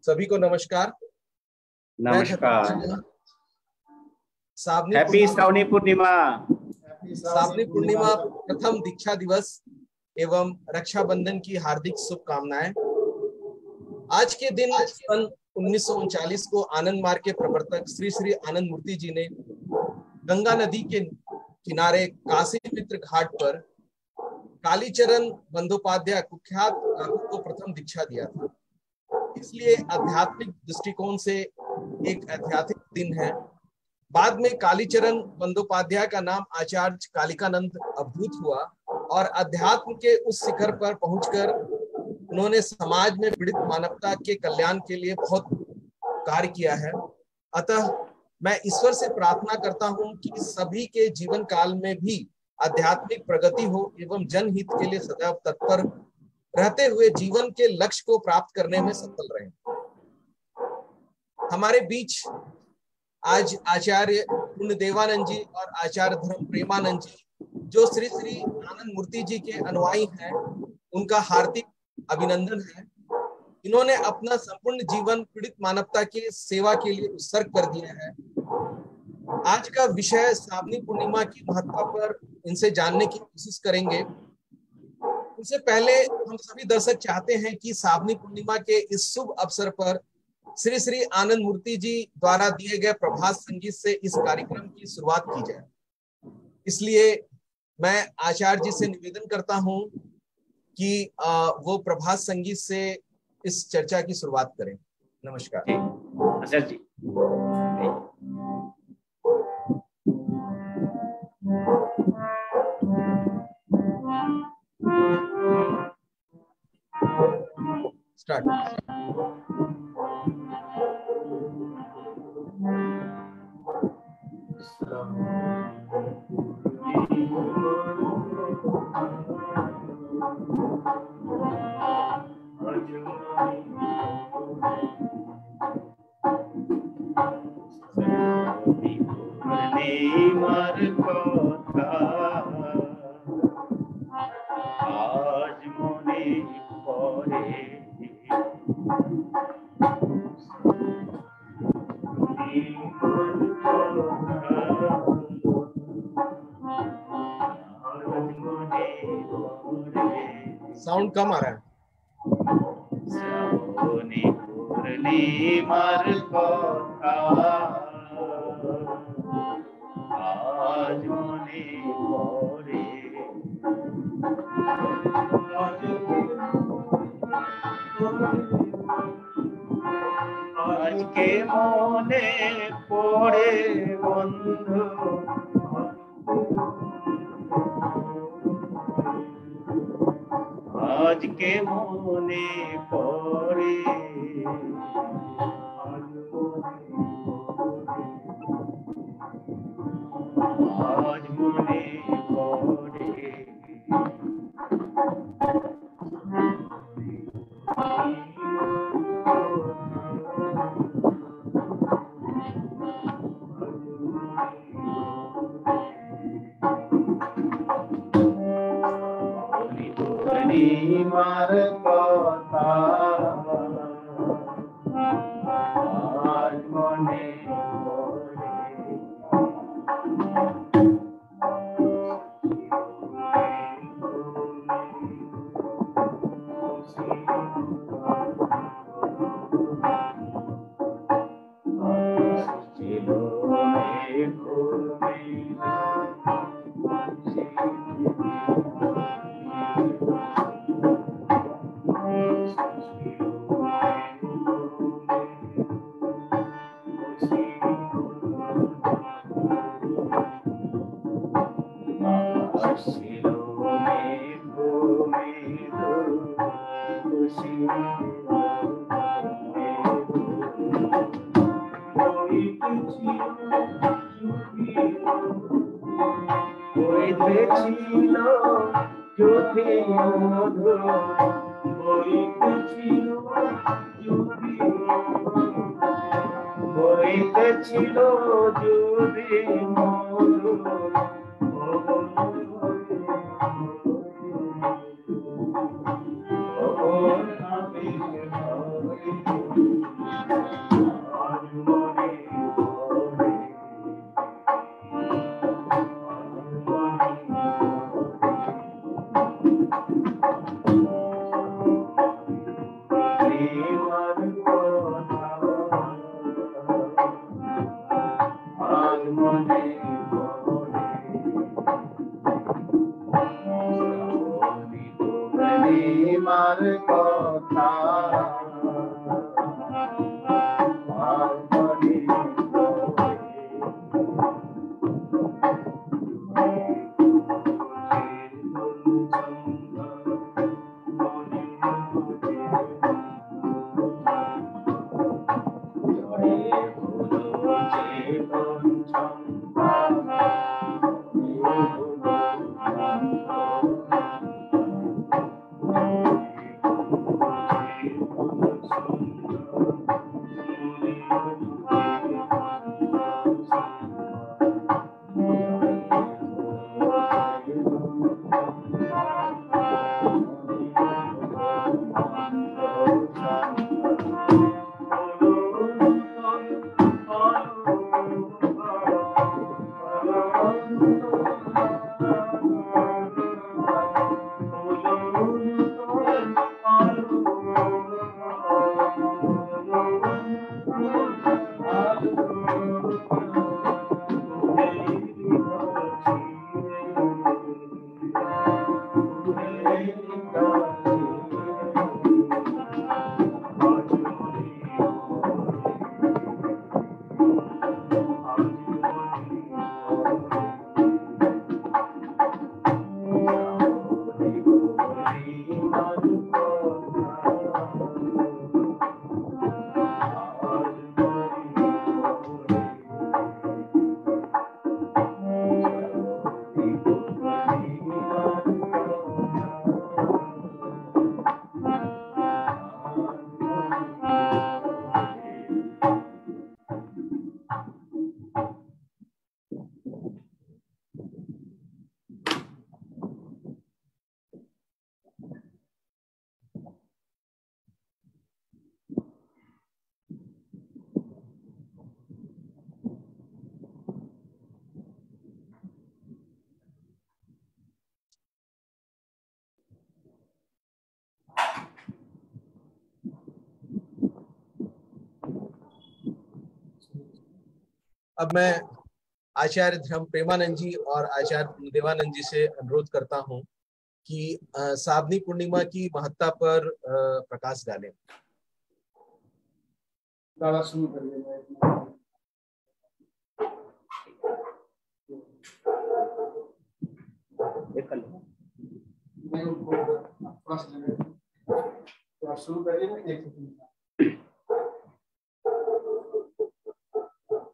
सभी को नमस्कार। नमस्कार। सावनी हैप्पी श्रावणी पूर्णिमा। सावनी पूर्णिमा, प्रथम दीक्षा दिवस एवं रक्षाबंधन की हार्दिक शुभकामनाएं। आज के दिन सन 1939 को आनंद मार्ग के प्रवर्तक श्री श्री आनंद मूर्ति जी ने गंगा नदी के किनारे काशी मित्र घाट पर कालीचरण बंदोपाध्याय कुख्यात काकू को प्रथम दीक्षा दिया था। इसलिए आध्यात्मिक दृष्टिकोण से एक ऐतिहासिक दिन है। बाद में कालीचरण बंदोपाध्याय का नाम आचार्य कालिकानंद अवधूत हुआ और अध्यात्म के उस शिखर पर पहुंचकर उन्होंने समाज में पीड़ित मानवता के कल्याण के लिए बहुत कार्य किया है। अतः मैं ईश्वर से प्रार्थना करता हूं कि सभी के जीवन काल में भी आध्यात्मिक प्रगति हो एवं जनहित के लिए सदैव तत्पर रहते हुए जीवन के लक्ष्य को प्राप्त करने में सफल रहें। हमारे बीच आज आचार्य पुण्यदेवानंद जी और आचार्य धर्म प्रेमानंद जी, जो श्री श्री आनंद मूर्ति जी के अनुयायी हैं, उनका हार्दिक अभिनंदन है। इन्होंने अपना संपूर्ण जीवन पीड़ित मानवता की सेवा के लिए उत्सर्ग कर दिया है। आज का विषय सावनी पूर्णिमा की महत्ता पर इनसे जानने की कोशिश करेंगे। उससे पहले हम सभी दर्शक चाहते हैं कि सावनी पूर्णिमा के इस शुभ अवसर पर श्री श्री आनंद मूर्ति जी द्वारा दिए गए प्रभात संगीत से इस कार्यक्रम की शुरुआत की जाए। इसलिए मैं आचार्य जी से निवेदन करता हूं कि वो प्रभात संगीत से इस चर्चा की शुरुआत करें। नमस्कार आचार्य जी। स्टार्ट। आज मने पड़े साउंड कम आ रहा है। पूर्णिमार कथा आज मने पड़े आज के मने पड़े बंधु आज के मने पड़े आज मने पड़े पूर्णिमार कथा आज मने अब मैं आचार्य धर्म प्रेमानंद जी और आचार्य देवानंद जी से अनुरोध करता हूं कि साधनी पूर्णिमा की महत्ता पर प्रकाश डालें। शुरू करिए। शुरू करिए।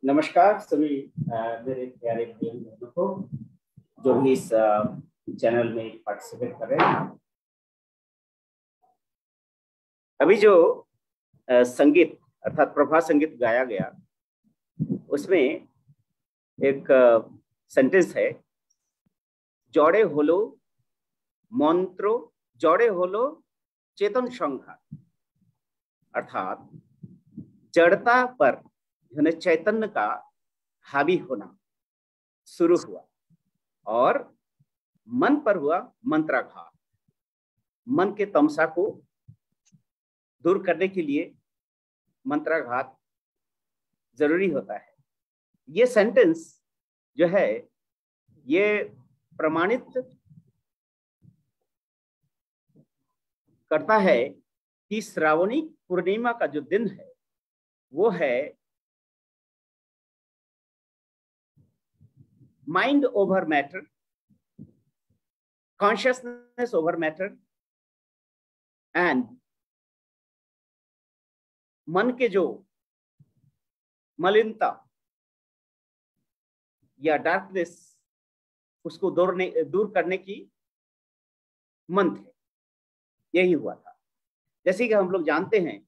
नमस्कार सभी मेरे प्यारे बहनों को जो भी इस चैनल में पार्टिसिपेट कर रहे हैं। अभी जो संगीत अर्थात प्रभा संगीत गाया गया उसमें एक सेंटेंस है, जड़े होलो मंत्र जड़े होलो चेतन संघात, अर्थात जड़ता पर चैतन्य का हावी होना शुरू हुआ और मन पर हुआ मंत्राघात। मन के तमसा को दूर करने के लिए मंत्राघात जरूरी होता है। ये सेंटेंस जो है ये प्रमाणित करता है कि श्रावणी पूर्णिमा का जो दिन है वो है mind over matter, consciousness over matter and मन के जो मलिनता या डार्कनेस उसको दूर करने की मंत्र है। यही हुआ था। जैसे कि हम लोग जानते हैं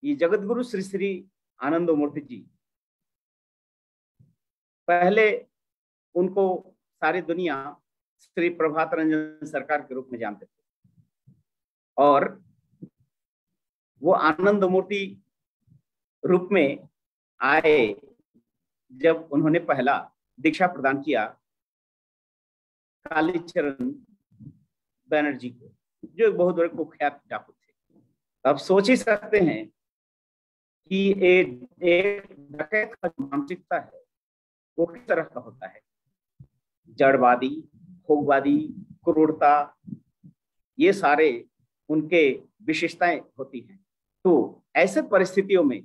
ये जगत गुरु श्री श्री आनंद मूर्ति जी, पहले उनको सारी दुनिया श्री प्रभात रंजन सरकार के रूप में जानते थे और वो आनंद मूर्ति रूप में आए जब उन्होंने पहला दीक्षा प्रदान किया कालीचरण बैनर्जी को, जो एक बहुत बड़े कुख्यात डाकू थे। आप सोच ही सकते हैं कि एक डकैत का मानसिकता है वो किस तरह का होता है। जड़वादी, भोगवादी, क्रूरता, ये सारे उनके विशेषताएं होती हैं। तो ऐसे परिस्थितियों में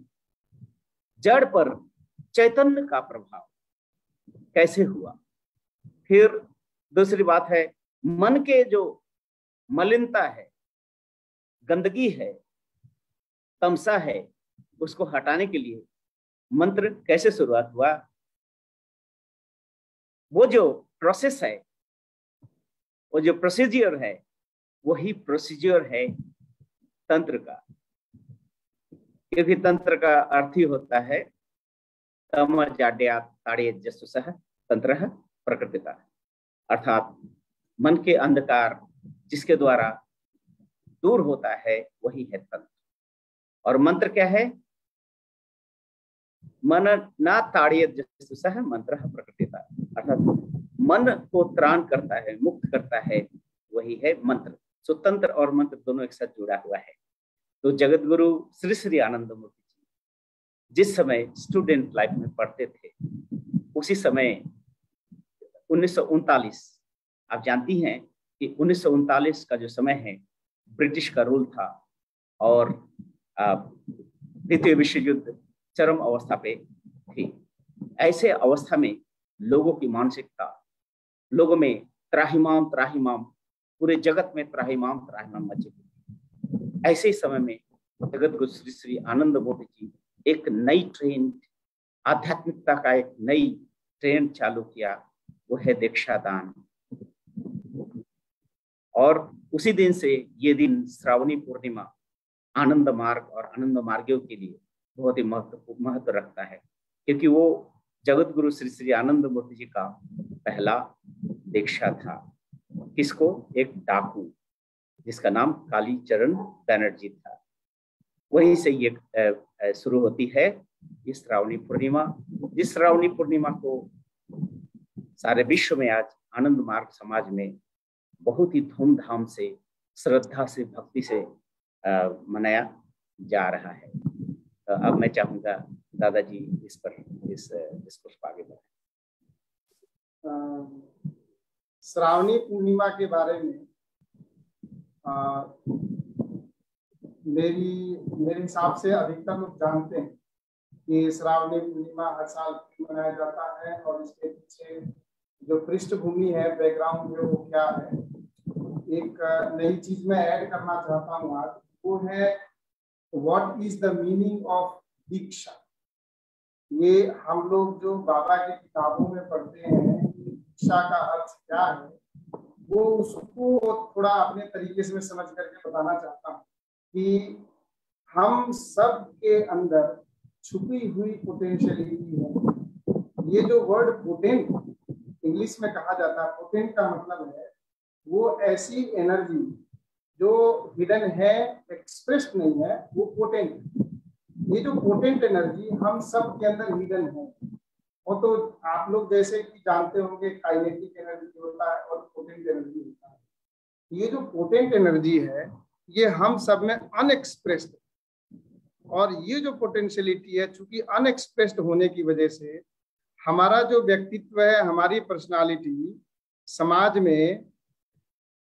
जड़ पर चैतन्य का प्रभाव कैसे हुआ। फिर दूसरी बात है, मन के जो मलिनता है, गंदगी है, तमसा है, उसको हटाने के लिए मंत्र कैसे शुरुआत हुआ। वो जो प्रोसेस है, वो जो प्रोसीजर है, वही प्रोसीजर है तंत्र का। क्योंकि तंत्र का अर्थ ही होता है तमजाड्याताड़ेजसुसः तंत्रः प्रकृतिता, अर्थात मन के अंधकार जिसके द्वारा दूर होता है वही है तंत्र। और मंत्र क्या है? मन ना ताड़ेजसुसः मंत्रः प्रकृतिता, अर्थात मन को त्राण करता है, मुक्त करता है, वही है मंत्र। सो तंत्र और मंत्र दोनों एक साथ जुड़ा हुआ है। तो जगत गुरु श्री श्री आनंद मूर्ति जी जिस समय स्टूडेंट लाइफ में पढ़ते थे, उसी समय 1939, आप जानती हैं कि 1939 का जो समय है ब्रिटिश का रूल था और द्वितीय विश्व युद्ध चरम अवस्था पे थी। ऐसे अवस्था में लोगों की मानसिकता, लोगों में त्राहिमाम त्राहिमाम, पूरे जगत में त्राहिमाम त्राहिमाम मची हुई। ऐसे समय में जगत गुरु श्री श्री आनंद मूर्ति जी एक नई ट्रेन, आध्यात्मिकता का एक नई ट्रेन चालू किया, वो है दीक्षा दान। और उसी दिन से ये दिन श्रावणी पूर्णिमा आनंद मार्ग और आनंद मार्गियों के लिए बहुत ही महत्व रखता है, क्योंकि वो जगत गुरु श्री श्री आनंद मूर्ति जी का पहला दीक्षा था। किसको? एक डाकू जिसका नाम कालीचरण बैनर्जी था। वहीं से ये शुरू होती है ये श्रावणी पूर्णिमा, जिस श्रावणी पूर्णिमा को सारे विश्व में आज आनंद मार्ग समाज में बहुत ही धूमधाम से, श्रद्धा से, भक्ति से मनाया जा रहा है। अब मैं चाहूंगा दादाजी इस डिस्कोर्स पर आगे बढ़ें। श्रावणी पूर्णिमा के बारे में मेरे हिसाब से अधिकतर लोग जानते हैं कि श्रावणी पूर्णिमा हर साल मनाया जाता है, और इसके पीछे जो पृष्ठभूमि है, बैकग्राउंड है, वो क्या है। एक नई चीज मैं ऐड करना चाहता हूँ आज, वो है what is the meaning of diksha. ये हम लोग जो बाबा की किताबों में पढ़ते हैं दीक्षा का अर्थ क्या है, वो उसको थोड़ा अपने तरीके से मैं समझ करके बताना चाहता हूँ कि हम सब के अंदर छुपी हुई पोटेंशियलिटी है। ये जो वर्ड पोटेंट इंग्लिश में कहा जाता है, पोटेंट का मतलब है वो ऐसी एनर्जी जो हिडन है, एक्सप्रेस्ड नहीं है, वो पोटेंट। ये जो पोटेंट एनर्जी हम सब के अंदर हिडन है। और तो आप लोग जैसे कि जानते होंगे काइनेटिक एनर्जी होता है और पोटेंट एनर्जी होता है। ये जो पोटेंट एनर्जी है ये हम सब में अनएक्सप्रेस्ड, और ये जो पोटेंशियलिटी है चूंकि अनएक्सप्रेस्ड होने की वजह से हमारा जो व्यक्तित्व है, हमारी पर्सनालिटी समाज में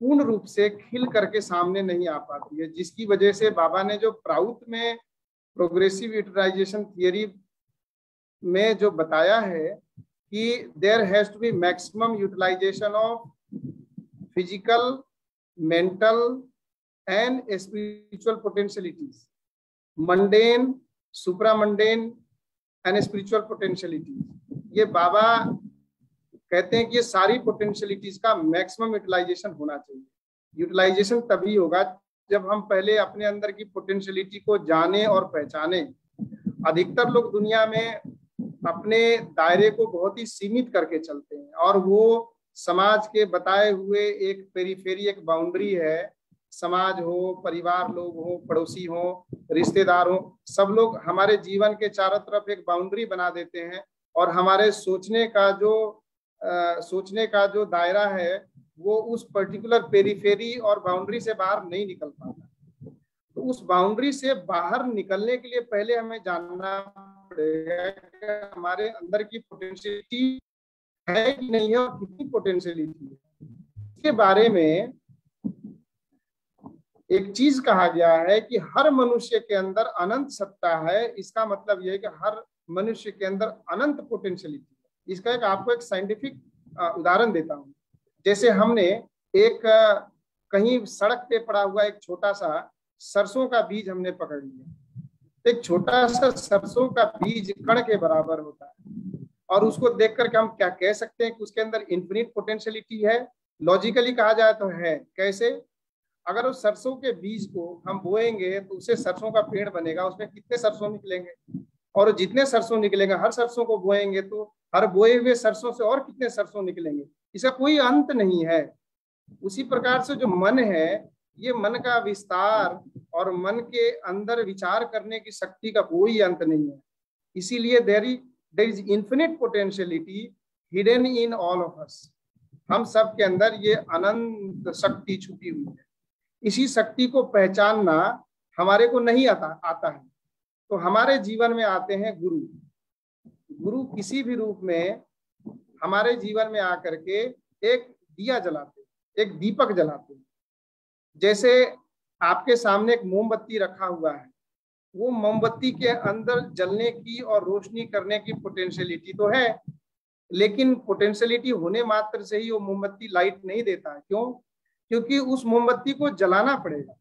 पूर्ण रूप से खिल करके सामने नहीं आ पाती है, जिसकी वजह से बाबा ने जो प्राउथ में प्रोग्रेसिव यूटिलाइजेशन थियरी में जो बताया है कि there has to be maximum utilisation of physical, mental and spiritual potentialities, mundane, supramundane and spiritual potentialities. ये बाबा कहते हैं कि ये सारी पोटेंशियलिटीज का मैक्सिमम यूटिलाइजेशन होना चाहिए। यूटिलाइजेशन तभी होगा जब हम पहले अपने अंदर की पोटेंशियलिटी को जाने और पहचाने। अधिकतर लोग दुनिया में अपने दायरे को बहुत ही सीमित करके चलते हैं, और वो समाज के बताए हुए एक पेरीफेरी, एक बाउंड्री है। समाज हो, परिवार लोग हो, पड़ोसी हो, रिश्तेदार हो, सब लोग हमारे जीवन के चारों तरफ एक बाउंड्री बना देते हैं, और हमारे सोचने का जो दायरा है वो उस पर्टिकुलर पेरीफेरी और बाउंड्री से बाहर नहीं निकल पाता। तो उस बाउंड्री से बाहर निकलने के लिए पहले हमें जानना पड़ेगा कि हमारे अंदर की पोटेंशियलिटी है कि नहीं है और कितनी पोटेंशियलिटी है। इसके बारे में एक चीज कहा गया है कि हर मनुष्य के अंदर अनंत सत्ता है। इसका मतलब यह है कि हर मनुष्य के अंदर अनंत पोटेंशियलिटी है। इसका आपको एक साइंटिफिक उदाहरण देता हूं। जैसे हमने एक कहीं सड़क पे पड़ा हुआ एक छोटा सा सरसों का बीज हमने पकड़ लिया। एक छोटा सा सरसों का बीज कण के बराबर होता है और उसको देख करके हम क्या कह सकते हैं कि उसके अंदर इन्फिनिट पोटेंशियलिटी है। लॉजिकली कहा जाए तो है। कैसे? अगर उस सरसों के बीज को हम बोएंगे तो उससे सरसों का पेड़ बनेगा, उसमें कितने सरसों निकलेंगे, और जितने सरसों निकलेंगे, हर सरसों को बोएंगे तो हर बोए हुए सरसों से और कितने सरसों निकलेंगे। इसका कोई अंत नहीं है। उसी प्रकार से जो मन है, ये मन का विस्तार और मन के अंदर विचार करने की शक्ति का कोई अंत नहीं है। इसीलिए there is infinite potentiality hidden in all of us. हम सब के अंदर ये अनंत शक्ति छुपी हुई है। इसी शक्ति को पहचानना हमारे को नहीं आता है। तो हमारे जीवन में आते हैं गुरु। गुरु किसी भी रूप में हमारे जीवन में आकर के एक दिया जलाते, एक दीपक जलाते। जैसे आपके सामने एक मोमबत्ती रखा हुआ है, वो मोमबत्ती के अंदर जलने की और रोशनी करने की पोटेंशियलिटी तो है, लेकिन पोटेंशियलिटी होने मात्र से ही वो मोमबत्ती लाइट नहीं देता है। क्यों? क्योंकि उस मोमबत्ती को जलाना पड़ेगा।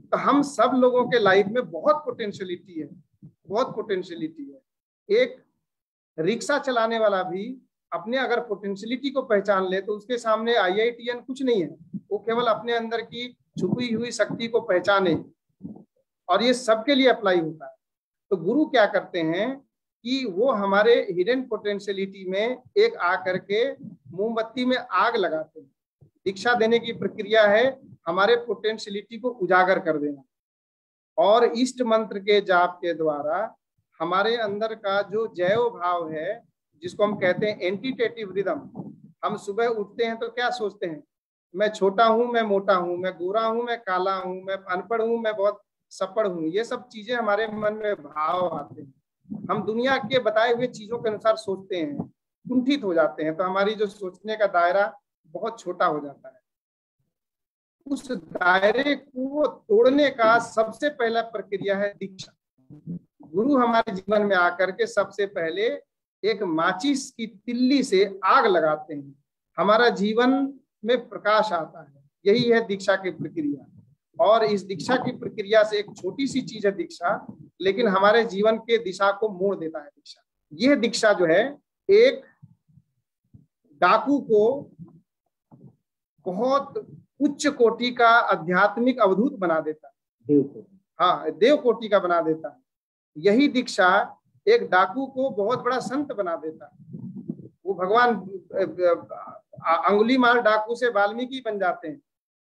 तो हम सब लोगों के लाइफ में बहुत पोटेंशियलिटी है, बहुत पोटेंशियलिटी है। एक रिक्शा चलाने वाला भी अपने अगर पोटेंशियलिटी को पहचान ले तो उसके सामने IITN कुछ नहीं है। वो केवल अपने अंदर की छुपी हुई शक्ति को पहचाने, और ये सबके लिए अप्लाई होता है। तो गुरु क्या करते हैं कि वो हमारे हिडन पोटेंशियलिटी में एक आकर के मोमबत्ती में आग लगाते हैं। दीक्षा देने की प्रक्रिया है हमारे पोटेंशियलिटी को उजागर कर देना, और इष्ट मंत्र के जाप के द्वारा हमारे अंदर का जो जैव भाव है, जिसको हम कहते हैं एंटीटेटिव रिदम। हम सुबह उठते हैं तो क्या सोचते हैं? मैं छोटा हूं, मैं मोटा हूं, मैं गोरा हूं, मैं काला हूं, मैं अनपढ़ हूं, मैं बहुत सपड़ हूं। ये सब चीजें हमारे मन में भाव आते हैं। हम दुनिया के बताए हुए चीजों के अनुसार सोचते हैं, कुंठित हो जाते हैं, तो हमारी जो सोचने का दायरा बहुत छोटा हो जाता है। उस दायरे को तोड़ने का सबसे पहला प्रक्रिया है दीक्षा। गुरु हमारे जीवन में आकर के सबसे पहले एक माचिस की तिल्ली से आग लगाते हैं, हमारा जीवन में प्रकाश आता है। यही है दीक्षा की प्रक्रिया। और इस दीक्षा की प्रक्रिया से एक छोटी सी चीज है दीक्षा, लेकिन हमारे जीवन के दिशा को मोड़ देता है दीक्षा। यह दीक्षा जो है एक डाकू को बहुत उच्च कोटि का आध्यात्मिक अवधूत बना देता है। हाँ, देव कोटि का बना देता है। यही दीक्षा एक डाकू को बहुत बड़ा संत बना देता है। वो भगवान अंगुलीमाल डाकू से वाल्मीकि बन जाते हैं,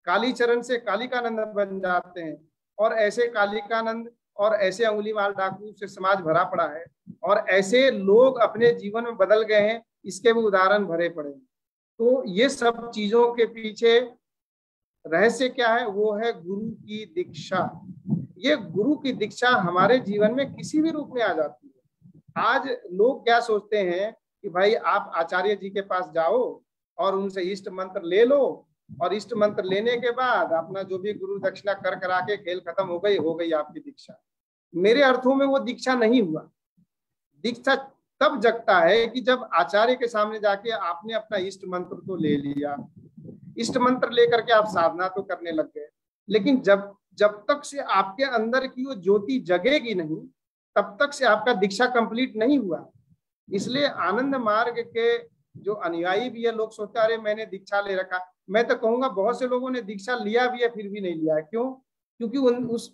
कालीचरण से कालिकानंद बन जाते हैं, और ऐसे कालिकानंद और ऐसे अंगुलीमाल डाकू से समाज भरा पड़ा है, और ऐसे लोग अपने जीवन में बदल गए हैं। इसके भी उदाहरण भरे पड़े हैं। तो ये सब चीजों के पीछे रहस्य क्या है? वो है गुरु की दीक्षा। ये गुरु की दीक्षा हमारे जीवन में किसी भी रूप में आ जाती है। आज लोग क्या सोचते हैं कि भाई आप आचार्य जी के पास जाओ और उनसे इष्ट मंत्र ले लो, और इष्ट मंत्र लेने के बाद अपना जो भी गुरु दक्षिणा कर करा के खेल खत्म हो गई आपकी दीक्षा। मेरे अर्थों में वो दीक्षा नहीं हुआ। दीक्षा तब जगता है कि जब आचार्य के सामने जाके आपने अपना इष्ट मंत्र तो ले लिया, इष्ट मंत्र लेकर के आप साधना तो करने लग गए, लेकिन जब तक से आपके अंदर की वो ज्योति जगेगी नहीं, तब तक से आपका दीक्षा कंप्लीट नहीं हुआ। इसलिए आनंद मार्ग के जो अनुयायी भी है, लोग सोचते अरे मैंने दीक्षा ले रखा। मैं तो कहूंगा बहुत से लोगों ने दीक्षा लिया भी है फिर भी नहीं लिया है। क्यों? क्योंकि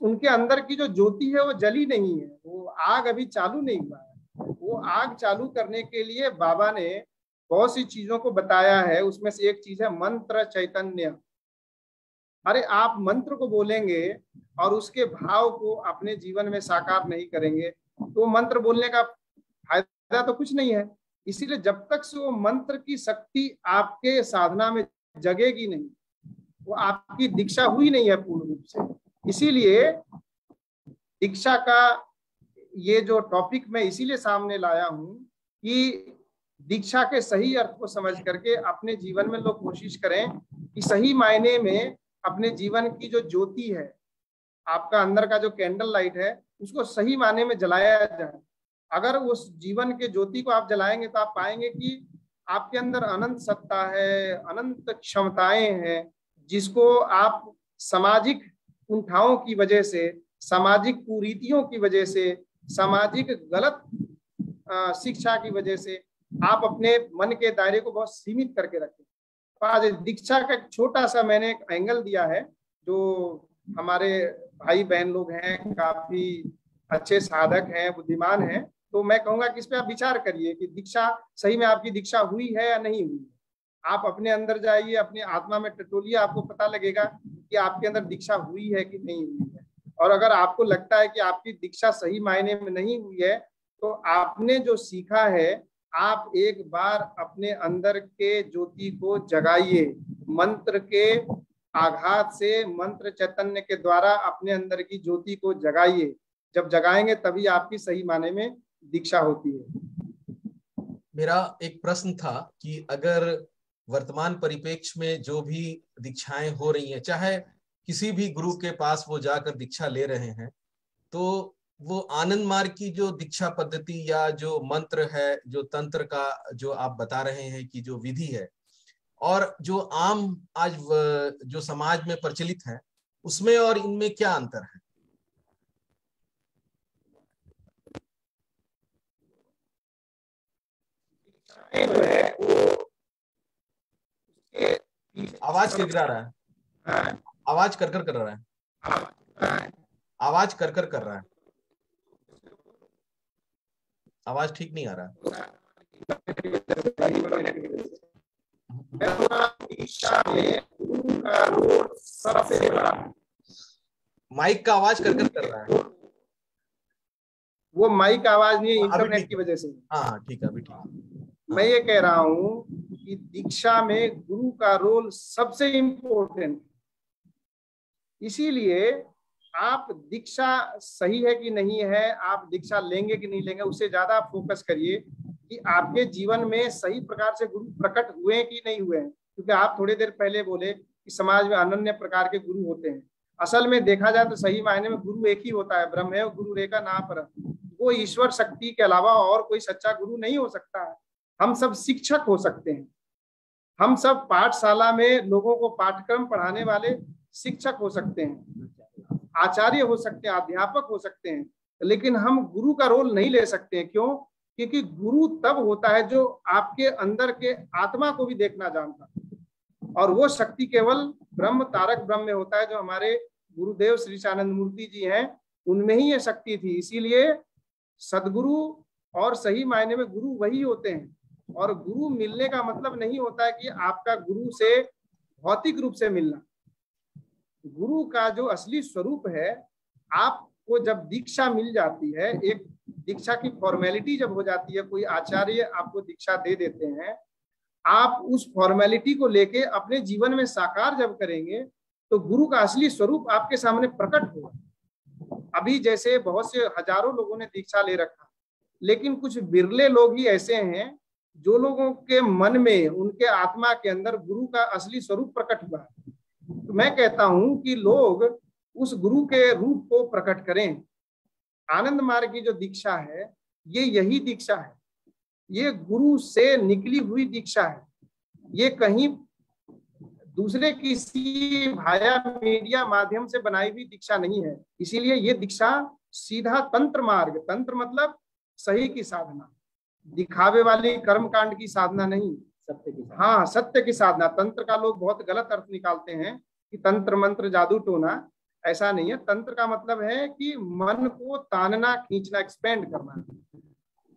उनके अंदर की जो ज्योति है वो जली नहीं है, वो आग अभी चालू नहीं हुआ है। वो आग चालू करने के लिए बाबा ने बहुत सी चीजों को बताया है। उसमें से एक चीज है मंत्र चैतन्य। अरे आप मंत्र को बोलेंगे और उसके भाव को अपने जीवन में साकार नहीं करेंगे तो मंत्र बोलने का फायदा तो कुछ नहीं है। इसीलिए जब तक से वो मंत्र की शक्ति आपके साधना में जगेगी नहीं, वो आपकी दीक्षा हुई नहीं है पूर्ण रूप से। इसीलिए दीक्षा का ये जो टॉपिक मैं इसीलिए सामने लाया हूं कि दीक्षा के सही अर्थ को समझ करके अपने जीवन में लोग कोशिश करें कि सही मायने में अपने जीवन की जो ज्योति है, आपका अंदर का जो कैंडल लाइट है, उसको सही मायने में जलाया जाए। अगर उस जीवन के ज्योति को आप जलाएंगे तो आप पाएंगे कि आपके अंदर अनंत सत्ता है, अनंत क्षमताएं हैं, जिसको आप सामाजिक कुंठाओं की वजह से, सामाजिक कुरीतियों की वजह से, सामाजिक गलत शिक्षा की वजह से आप अपने मन के दायरे को बहुत सीमित करके रखें। तो आज दीक्षा का एक छोटा सा मैंने एक एंगल दिया है। जो हमारे भाई बहन लोग हैं, काफी अच्छे साधक हैं, बुद्धिमान हैं, तो मैं कहूंगा कि इस पे आप विचार करिए कि दीक्षा सही में आपकी दीक्षा हुई है या नहीं हुई है। आप अपने अंदर जाइए, अपनी आत्मा में टटोलिए, आपको पता लगेगा कि आपके अंदर दीक्षा हुई है कि नहीं हुई है। और अगर आपको लगता है कि आपकी दीक्षा सही मायने में नहीं हुई है, तो आपने जो सीखा है, आप एक बार अपने अंदर के ज्योति को जगाइए। मंत्र के आघात से, मंत्र चैतन्य के द्वारा अपने अंदर की ज्योति को जगाइए। जब जगाएंगे तभी आपकी सही माने में दीक्षा होती है। मेरा एक प्रश्न था कि अगर वर्तमान परिप्रेक्ष्य में जो भी दीक्षाएं हो रही हैं, चाहे किसी भी गुरु के पास वो जाकर दीक्षा ले रहे हैं, तो वो आनंद मार्ग की जो दीक्षा पद्धति या जो मंत्र है, जो तंत्र का जो आप बता रहे हैं कि जो विधि है, और जो आम आज जो समाज में प्रचलित है, उसमें और इनमें क्या अंतर है? आवाज गिरा रहा है, आवाज कर रहा है, आवाज कर रहा है, आवाज ठीक नहीं आ रहा है। माइक का आवाज कर रहा है। वो माइक आवाज नहीं है, इंटरनेट की वजह से। हाँ ठीक है, अभी ठीक। मैं ये कह रहा हूं कि दीक्षा में गुरु का रोल सबसे इम्पोर्टेंट। इसीलिए आप दीक्षा सही है कि नहीं है, आप दीक्षा लेंगे कि नहीं लेंगे, उससे ज्यादा आप फोकस करिए कि आपके जीवन में सही प्रकार से गुरु प्रकट हुए कि नहीं हुए हैं। क्योंकि आप थोड़ी देर पहले बोले कि समाज में अनन्य प्रकार के गुरु होते हैं। असल में देखा जाए तो सही मायने में गुरु एक ही होता है, ब्रह्मेव गुरु रेखा ना पर। वो ईश्वर शक्ति के अलावा और कोई सच्चा गुरु नहीं हो सकता है। हम सब शिक्षक हो सकते हैं, हम सब पाठशाला में लोगों को पाठ्यक्रम पढ़ाने वाले शिक्षक हो सकते हैं, आचार्य हो सकते हैं, अध्यापक हो सकते हैं, लेकिन हम गुरु का रोल नहीं ले सकते हैं। क्यों? क्योंकि गुरु तब होता है जो आपके अंदर के आत्मा को भी देखना जानता है, और वो शक्ति केवल ब्रह्म तारक ब्रह्म में होता है, जो हमारे गुरुदेव श्री आनंद मूर्ति जी हैं, उनमें ही ये शक्ति थी। इसीलिए सदगुरु और सही मायने में गुरु वही होते हैं। और गुरु मिलने का मतलब नहीं होता है कि आपका गुरु से भौतिक रूप से मिलना। गुरु का जो असली स्वरूप है, आपको जब दीक्षा मिल जाती है, एक दीक्षा की फॉर्मेलिटी जब हो जाती है, कोई आचार्य आपको दीक्षा दे देते हैं, आप उस फॉर्मेलिटी को लेके अपने जीवन में साकार जब करेंगे, तो गुरु का असली स्वरूप आपके सामने प्रकट होगा। अभी जैसे बहुत से हजारों लोगों ने दीक्षा ले रखा, लेकिन कुछ बिरले लोग ही ऐसे हैं जो लोगों के मन में, उनके आत्मा के अंदर गुरु का असली स्वरूप प्रकट हुआ है। तो मैं कहता हूं कि लोग उस गुरु के रूप को प्रकट करें। आनंद मार्ग की जो दीक्षा है, ये यही दीक्षा है, ये गुरु से निकली हुई दीक्षा है। ये कहीं दूसरे किसी भाया मीडिया माध्यम से बनाई हुई दीक्षा नहीं है। इसीलिए ये दीक्षा सीधा तंत्र मार्ग, तंत्र मतलब सही की साधना, दिखावे वाली कर्मकांड की साधना नहीं, सत्य की। हाँ, सत्य की साधना। तंत्र का लोग बहुत गलत अर्थ निकालते हैं कि तंत्र मंत्र जादू टोना, ऐसा नहीं है। तंत्र का मतलब है कि मन को तानना, खींचना, एक्सपेंड करना।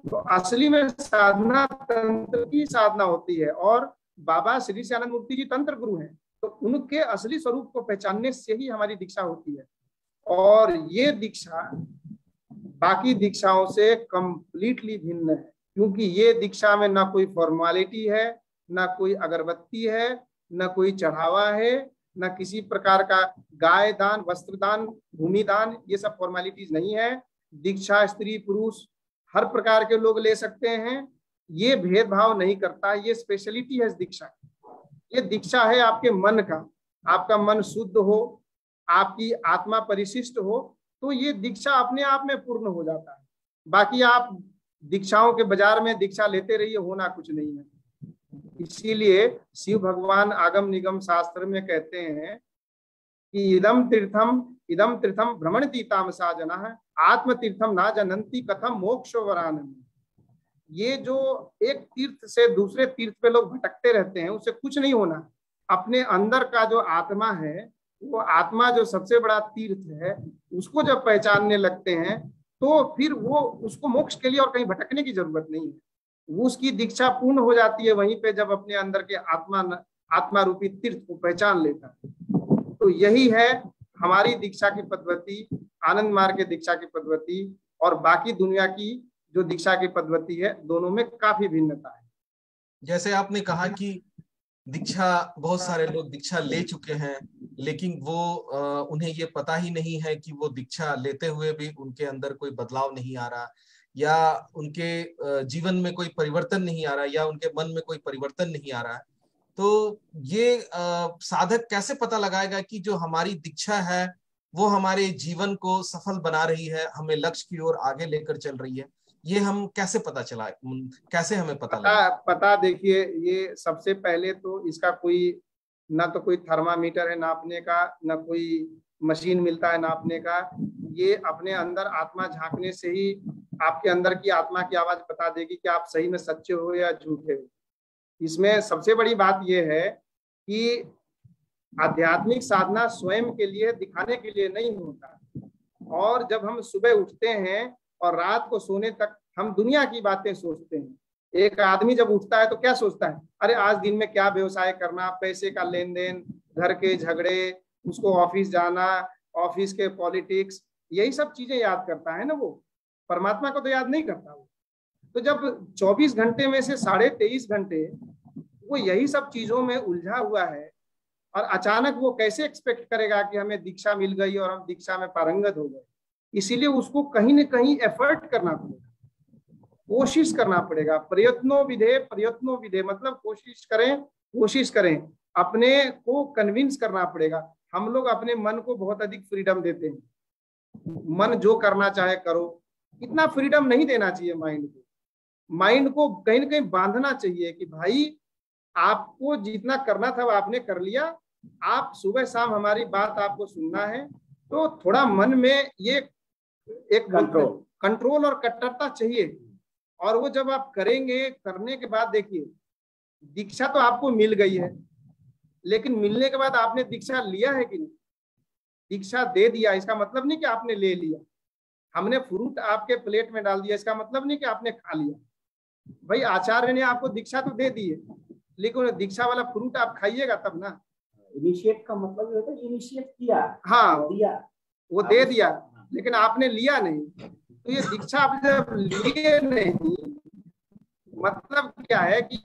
तो असली में साधना तंत्र की साधना होती है, और बाबा श्री आनंद मूर्ति जी तंत्र गुरु हैं, तो उनके असली स्वरूप को पहचानने से ही हमारी दीक्षा होती है। और ये दीक्षा बाकी दीक्षाओं से कंप्लीटली भिन्न है, क्योंकि ये दीक्षा में ना कोई फॉर्मेलिटी है, ना कोई अगरबत्ती है, न कोई चढ़ावा है, न किसी प्रकार का गाय दान, वस्त्र दान, भूमि दान, ये सब फॉर्मेलिटीज नहीं है। दीक्षा स्त्री पुरुष हर प्रकार के लोग ले सकते हैं, ये भेदभाव नहीं करता। ये स्पेशलिटी है इस दीक्षा की। ये दीक्षा है आपके मन का, आपका मन शुद्ध हो, आपकी आत्मा परिशिष्ट हो, तो ये दीक्षा अपने आप में पूर्ण हो जाता है। बाकी आप दीक्षाओं के बाजार में दीक्षा लेते रहिए, होना कुछ नहीं है। इसीलिए शिव भगवान आगम निगम शास्त्र में कहते हैं कि इदम तीर्थम भ्रमणति तामसा जनः आत्म तीर्थम ना जनन्ति कथम मोक्षो वरानन। ये जो एक तीर्थ से दूसरे तीर्थ पे लोग भटकते रहते हैं, उससे कुछ नहीं होना। अपने अंदर का जो आत्मा है, वो आत्मा जो सबसे बड़ा तीर्थ है, उसको जब पहचानने लगते हैं तो फिर वो उसको मोक्ष के लिए और कहीं भटकने की जरूरत नहीं है। वो उसकी दीक्षा पूर्ण हो जाती है वहीं पे, जब अपने अंदर के आत्मा रूपी तीर्थ को पहचान लेता है। तो यही है हमारी दीक्षा की पद्धति, आनंद मार्ग के दीक्षा की पद्धति और बाकी दुनिया की जो दीक्षा की पद्धति है, दोनों में काफी भिन्नता है। जैसे आपने कहा कि दीक्षा, बहुत सारे लोग दीक्षा ले चुके हैं, लेकिन वो उन्हें ये पता ही नहीं है कि वो दीक्षा लेते हुए भी उनके अंदर कोई बदलाव नहीं आ रहा, या उनके जीवन में कोई परिवर्तन नहीं आ रहा, या उनके मन में कोई परिवर्तन नहीं आ रहा है। तो ये साधक कैसे पता लगाएगा कि जो हमारी दीक्षा है वो हमारे जीवन को सफल बना रही है, हमें लक्ष्य की ओर आगे लेकर चल रही है? ये हम कैसे पता चला, कैसे हमें पता देखिए, ये सबसे पहले तो इसका कोई ना तो कोई थर्मामीटर है नापने का, ना कोई मशीन मिलता है नापने का। ये अपने अंदर आत्मा झांकने से ही आपके अंदर की आत्मा की आवाज बता देगी कि आप सही में सच्चे हो या झूठे हो। इसमें सबसे बड़ी बात यह है कि आध्यात्मिक साधना स्वयं के लिए, दिखाने के लिए नहीं होता। और जब हम सुबह उठते हैं और रात को सोने तक हम दुनिया की बातें सोचते हैं। एक आदमी जब उठता है तो क्या सोचता है? अरे आज दिन में क्या व्यवसाय करना, पैसे का लेन देन, घर के झगड़े, उसको ऑफिस जाना, ऑफिस के पॉलिटिक्स, यही सब चीजें याद करता है ना वो। परमात्मा को तो याद नहीं करता वो। तो जब 24 घंटे में से 23.5 घंटे वो यही सब चीजों में उलझा हुआ है, और अचानक वो कैसे एक्सपेक्ट करेगा कि हमें दीक्षा मिल गई और हम दीक्षा में पारंगत हो गए? इसीलिए उसको कहीं न कहीं एफर्ट करना पड़ेगा, कोशिश करना पड़ेगा। प्रयत्नो विधे मतलब कोशिश करें, अपने को कन्विंस करना पड़ेगा। हम लोग अपने मन को बहुत अधिक फ्रीडम देते हैं, मन जो करना चाहे करो। इतना फ्रीडम नहीं देना चाहिए माइंड को कहीं न कहीं बांधना चाहिए कि भाई आपको जितना करना था वो आपने कर लिया, आप सुबह शाम हमारी बात आपको सुनना है। तो थोड़ा मन में ये एक कंट्रोल और कट्टरता चाहिए। और वो जब आप करेंगे, करने के बाद देखिए, दीक्षा तो आपको मिल गई है, लेकिन मिलने के बाद आपने दीक्षा लिया है कि नहीं? दीक्षा दे दिया इसका मतलब नहीं कि आपने ले लिया। हमने फ्रूट आपके प्लेट में डाल दिया इसका मतलब नहीं कि आपने खा लिया। भाई आचार्य ने आपको दीक्षा तो दे दी है, लेकिन दीक्षा वाला फ्रूट आप खाइएगा तब ना। इनिशिएट का मतलब ये होता है इनिशिएट किया, हाँ दिया, वो दे दिया, लेकिन आपने लिया नहीं। तो ये दीक्षा आप जब लिए नहीं, मतलब क्या है कि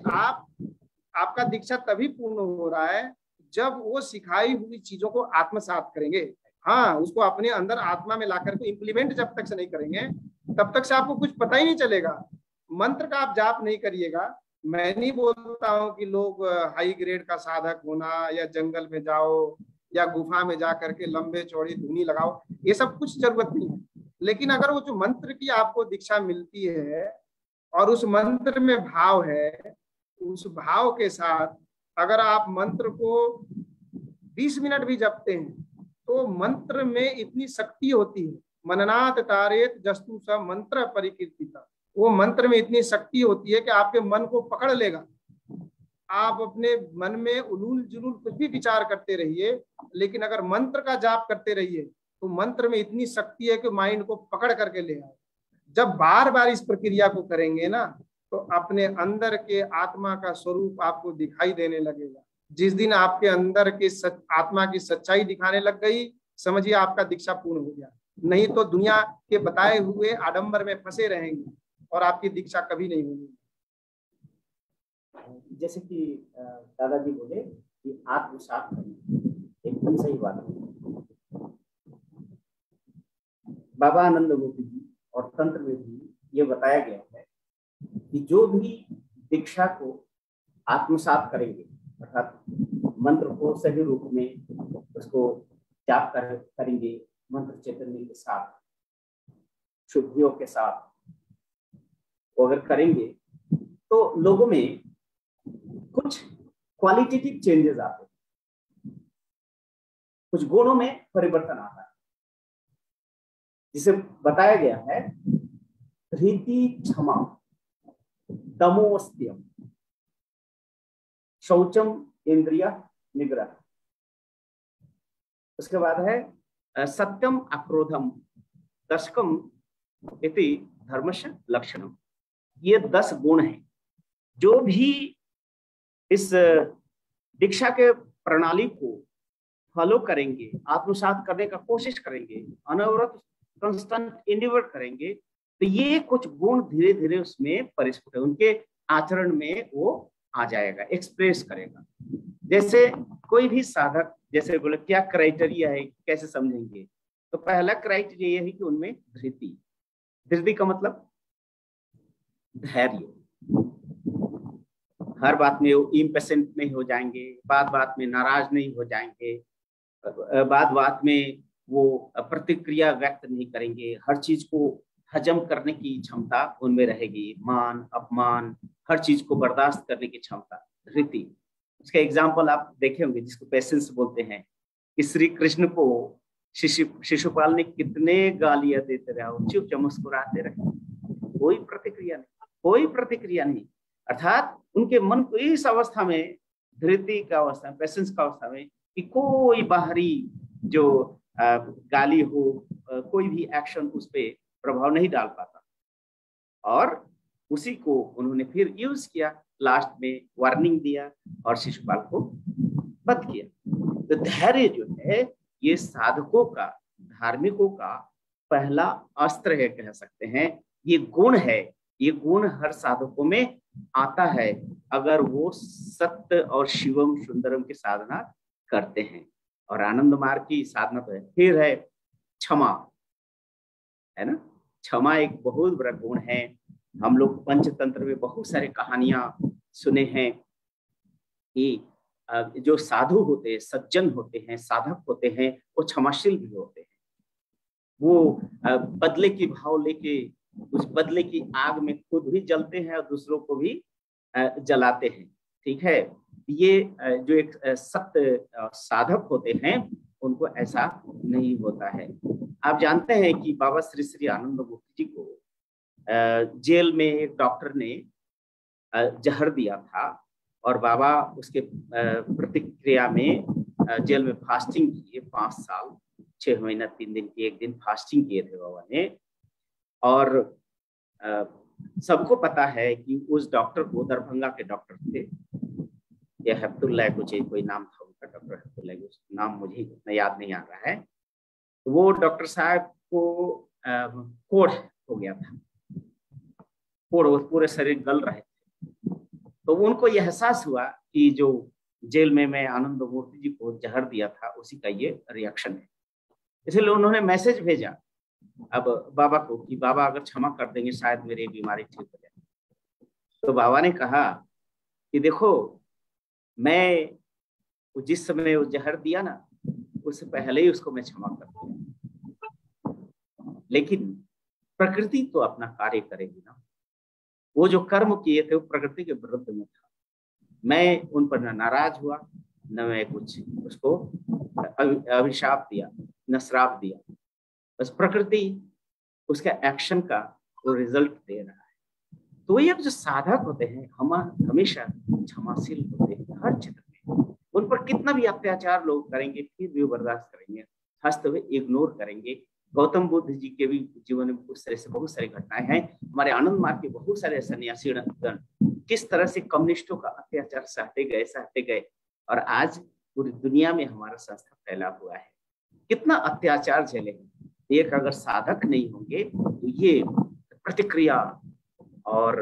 आपका दीक्षा तभी पूर्ण हो रहा है जब वो सिखाई हुई चीजों को आत्मसात करेंगे। हाँ, उसको अपने अंदर आत्मा में लाकर के इम्प्लीमेंट जब तक से नहीं करेंगे, तब तक से आपको कुछ पता ही नहीं चलेगा। मंत्र का आप जाप नहीं करिएगा। मैं नहीं बोलता हूँ कि लोग हाई ग्रेड का साधक होना, या जंगल में जाओ, या गुफा में जा करके लंबे चौड़ी धुनी लगाओ, ये सब कुछ जरूरत नहीं है। लेकिन अगर वो जो मंत्र की आपको दीक्षा मिलती है और उस मंत्र में भाव है, उस भाव के साथ अगर आप मंत्र को 20 मिनट भी जपते हैं, तो मंत्र में इतनी शक्ति होती है। मननाथ तारेत जस्तु स मंत्र परिकीर्तिता। वो मंत्र में इतनी शक्ति होती है कि आपके मन को पकड़ लेगा। आप अपने मन में उलूल जुलूल कुछ भी विचार करते रहिए, लेकिन अगर मंत्र का जाप करते रहिए तो मंत्र में इतनी शक्ति है कि माइंड को पकड़ करके ले आए। जब बार बार इस प्रक्रिया को करेंगे ना, तो अपने अंदर के आत्मा का स्वरूप आपको दिखाई देने लगेगा। जिस दिन आपके अंदर के आत्मा की सच्चाई दिखाने लग गई, समझिए आपका दीक्षा पूर्ण हो गया। नहीं तो दुनिया के बताए हुए आडंबर में फंसे रहेंगे और आपकी दीक्षा कभी नहीं होगी। जैसे कि दादाजी बोले कि आत्मसात करना एकदम सही बात है। बाबा आनंद मूर्ति जी और तंत्र में भी ये बताया गया है कि जो भी दीक्षा को आत्मसात करेंगे, अर्थात मंत्र को सही रूप में उसको जाप करेंगे, मंत्र चैतन्य के साथ, शुद्धियों के साथ वो अगर करेंगे तो लोगों में कुछ क्वालिटेटिव चेंजेस आते हैं, कुछ गुणों में परिवर्तन आता है, जिसे बताया गया है धृति, क्षमा, दमोस्त्यम, शौचम, इंद्रिय निग्रह। उसके बाद है सत्यम, अक्रोधम, दशकम इति धर्मस्य लक्षणम। ये 10 गुण हैं जो भी इस दीक्षा के प्रणाली को फॉलो करेंगे, आत्मसात करने का कोशिश करेंगे, अनवरत कंस्टेंट इंडिवर करेंगे, तो ये कुछ गुण धीरे धीरे उसमें परिस्फुट है, उनके आचरण में वो आ जाएगा, एक्सप्रेस करेगा। जैसे कोई भी साधक, जैसे बोले क्या क्राइटेरिया है, कैसे समझेंगे, तो पहला क्राइटेरिया ये है कि उनमें धृति। धृति का मतलब धैर्य, हर बात में वो इम्पेशेंट नहीं हो जाएंगे, बात बात में नाराज नहीं हो जाएंगे, बात बात में वो प्रतिक्रिया व्यक्त नहीं करेंगे, हर चीज को हजम करने की क्षमता उनमें रहेगी, मान अपमान हर चीज को बर्दाश्त करने की क्षमता, धृति। उसका एग्जाम्पल आप देखे होंगे जिसको पेशेंस बोलते हैं, कि श्री कृष्ण को शिशुपाल ने कितने गालियां देते रहे, चुपचाप मुस्कुराते रहे, कोई प्रतिक्रिया नहीं, कोई प्रतिक्रिया नहीं। अर्थात उनके मन को इस अवस्था में, धृति का अवस्था, पेशेंस का अवस्था में, कि कोई बाहरी जो गाली हो, कोई भी एक्शन उस पर प्रभाव नहीं डाल पाता। और उसी को उन्होंने फिर यूज किया, लास्ट में वार्निंग दिया और शिशुपाल को वध किया। तो धैर्य जो है ये साधकों का, धार्मिकों का पहला अस्त्र है, कह सकते हैं। ये गुण है, ये गुण हर साधकों में आता है अगर वो सत्य और शिवम सुंदरम की साधना करते हैं। और आनंद मार्ग की साधना तो है। फिर है क्षमा, है ना। क्षमा एक बहुत बड़ा गुण है। हम लोग पंचतंत्र में बहुत सारे कहानियां सुने हैं कि जो साधु होते हैं, सज्जन होते हैं, साधक होते हैं, वो क्षमाशील भी होते हैं। वो बदले की भाव लेके उस बदले की आग में खुद भी जलते हैं और दूसरों को भी जलाते हैं। ठीक है, ये जो एक सत्य साधक होते हैं उनको ऐसा नहीं होता है। आप जानते हैं कि बाबा श्री श्री आनंद मूर्ति जी को जेल में एक डॉक्टर ने जहर दिया था और बाबा उसके प्रतिक्रिया में जेल में फास्टिंग किए। 5 साल 6 महीना 3 दिन की 1 दिन फास्टिंग किए थे बाबा ने। और सबको पता है कि उस डॉक्टर को, दरभंगा के डॉक्टर थे, या हैप्तुल्लाह कुछ कोई नाम था उनका, डॉक्टर हैप्तुल्लाह, नाम मुझे इतना याद नहीं आ रहा है। वो डॉक्टर साहब को कोढ़ हो गया था, कोढ़, पूरे शरीर गल रहे थे। तो उनको यह एहसास हुआ कि जो जेल में मैं आनंद मूर्ति जी को जहर दिया था उसी का ये रिएक्शन है। इसलिए उन्होंने मैसेज भेजा अब बाबा को कि बाबा अगर क्षमा कर देंगे शायद मेरी बीमारी ठीक हो जाए। तो बाबा ने कहा कि देखो, मैं जिस समय वो जहर दिया ना उससे पहले ही उसको मैं क्षमा कर दूंगा, लेकिन प्रकृति तो अपना कार्य करेगी ना। वो जो कर्म किए थे वो प्रकृति के विरुद्ध में था। मैं उन पर न नाराज हुआ, न मैं कुछ उसको अभिशाप दिया, न श्राप दिया। बस प्रकृति उसका एक्शन का वो रिजल्ट दे रहा है। तो ये जो साधक होते हैं हम हमेशा क्षमाशील होते हैं हर क्षेत्र में। उन पर कितना भी अत्याचार लोग करेंगे फिर भी बर्दाश्त करेंगे, हंसते हुए इग्नोर करेंगे। गौतम बुद्ध जी के भी जीवन में उस तरह से बहुत सारी घटनाएं हैं। हमारे आनंद मार्ग के बहुत सारे सन्यासी किस तरह से कम्युनिस्टों का अत्याचार सहते गए और आज पूरी दुनिया में हमारा संस्था फैला हुआ है। कितना अत्याचार झेले। एक अगर साधक नहीं होंगे तो ये प्रतिक्रिया और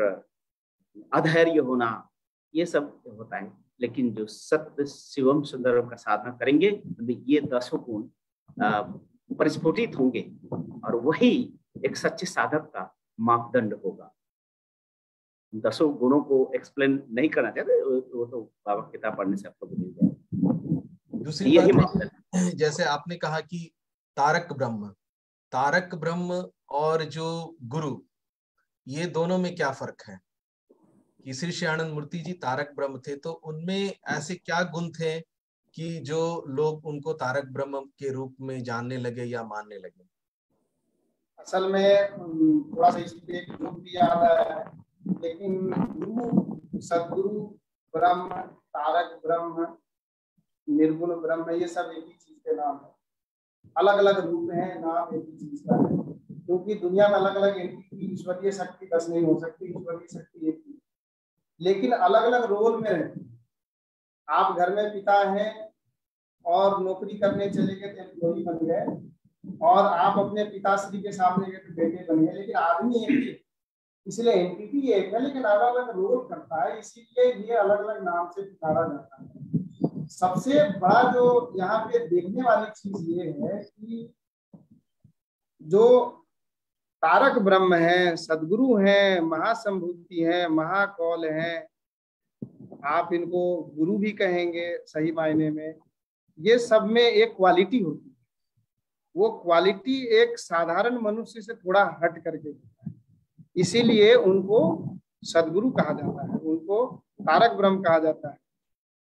अधैर्य होना ये सब होता है। लेकिन जो सत्य शिवम सुंदरम का साधना करेंगे तो ये 10 गुण परिस्फुटित होंगे और वही एक सच्चे साधक का मापदंड होगा। 10 गुणों को एक्सप्लेन नहीं करना चाहते, वो तो बाबा किताब पढ़ने से आप लोग मिल जाएगा। दूसरी यही बात मापदंड, जैसे आपने कहा कि तारक ब्रह्म और जो गुरु, ये दोनों में क्या फर्क है? कि श्री श्यानंद मूर्ति जी तारक ब्रह्म थे, तो उनमें ऐसे क्या गुण थे कि जो लोग उनको तारक ब्रह्म के रूप में जानने लगे या मानने लगे? असल में थोड़ा सा इसमें एक ग्रुप भी आ रहा है, लेकिन गुरु, सदगुरु, ब्रह्म, तारक ब्रह्म, निर्गुण ब्रह्म, ये सब एक ही चीज के नाम है। अलग अलग रूप हैं, नाम एक ही चीज का है, क्योंकि दुनिया में अलग अलग एंटिटी, ईश्वरीय शक्ति 10 नहीं हो सकती, ईश्वरीय शक्ति एक ही, लेकिन अलग अलग रोल में रहती है। आप घर में पिता हैं और नौकरी करने चले गए तो एम्प्लॉई बन गए, और आप अपने पिताश्री के सामने गए तो बेटे बन गए, लेकिन आदमी एक ही, इसलिए एंटिटी एक है लेकिन अलग अलग रोल करता है, इसीलिए ये अलग अलग नाम से पुकारा जाता है। सबसे बड़ा जो यहाँ पे देखने वाली चीज ये है कि जो तारक ब्रह्म है, सदगुरु हैं, महासंभूति हैं, महाकौल हैं, आप इनको गुरु भी कहेंगे सही मायने में, ये सब में एक क्वालिटी होती है। वो क्वालिटी एक साधारण मनुष्य से थोड़ा हट करके होता है, इसीलिए उनको सदगुरु कहा जाता है, उनको तारक ब्रह्म कहा जाता है।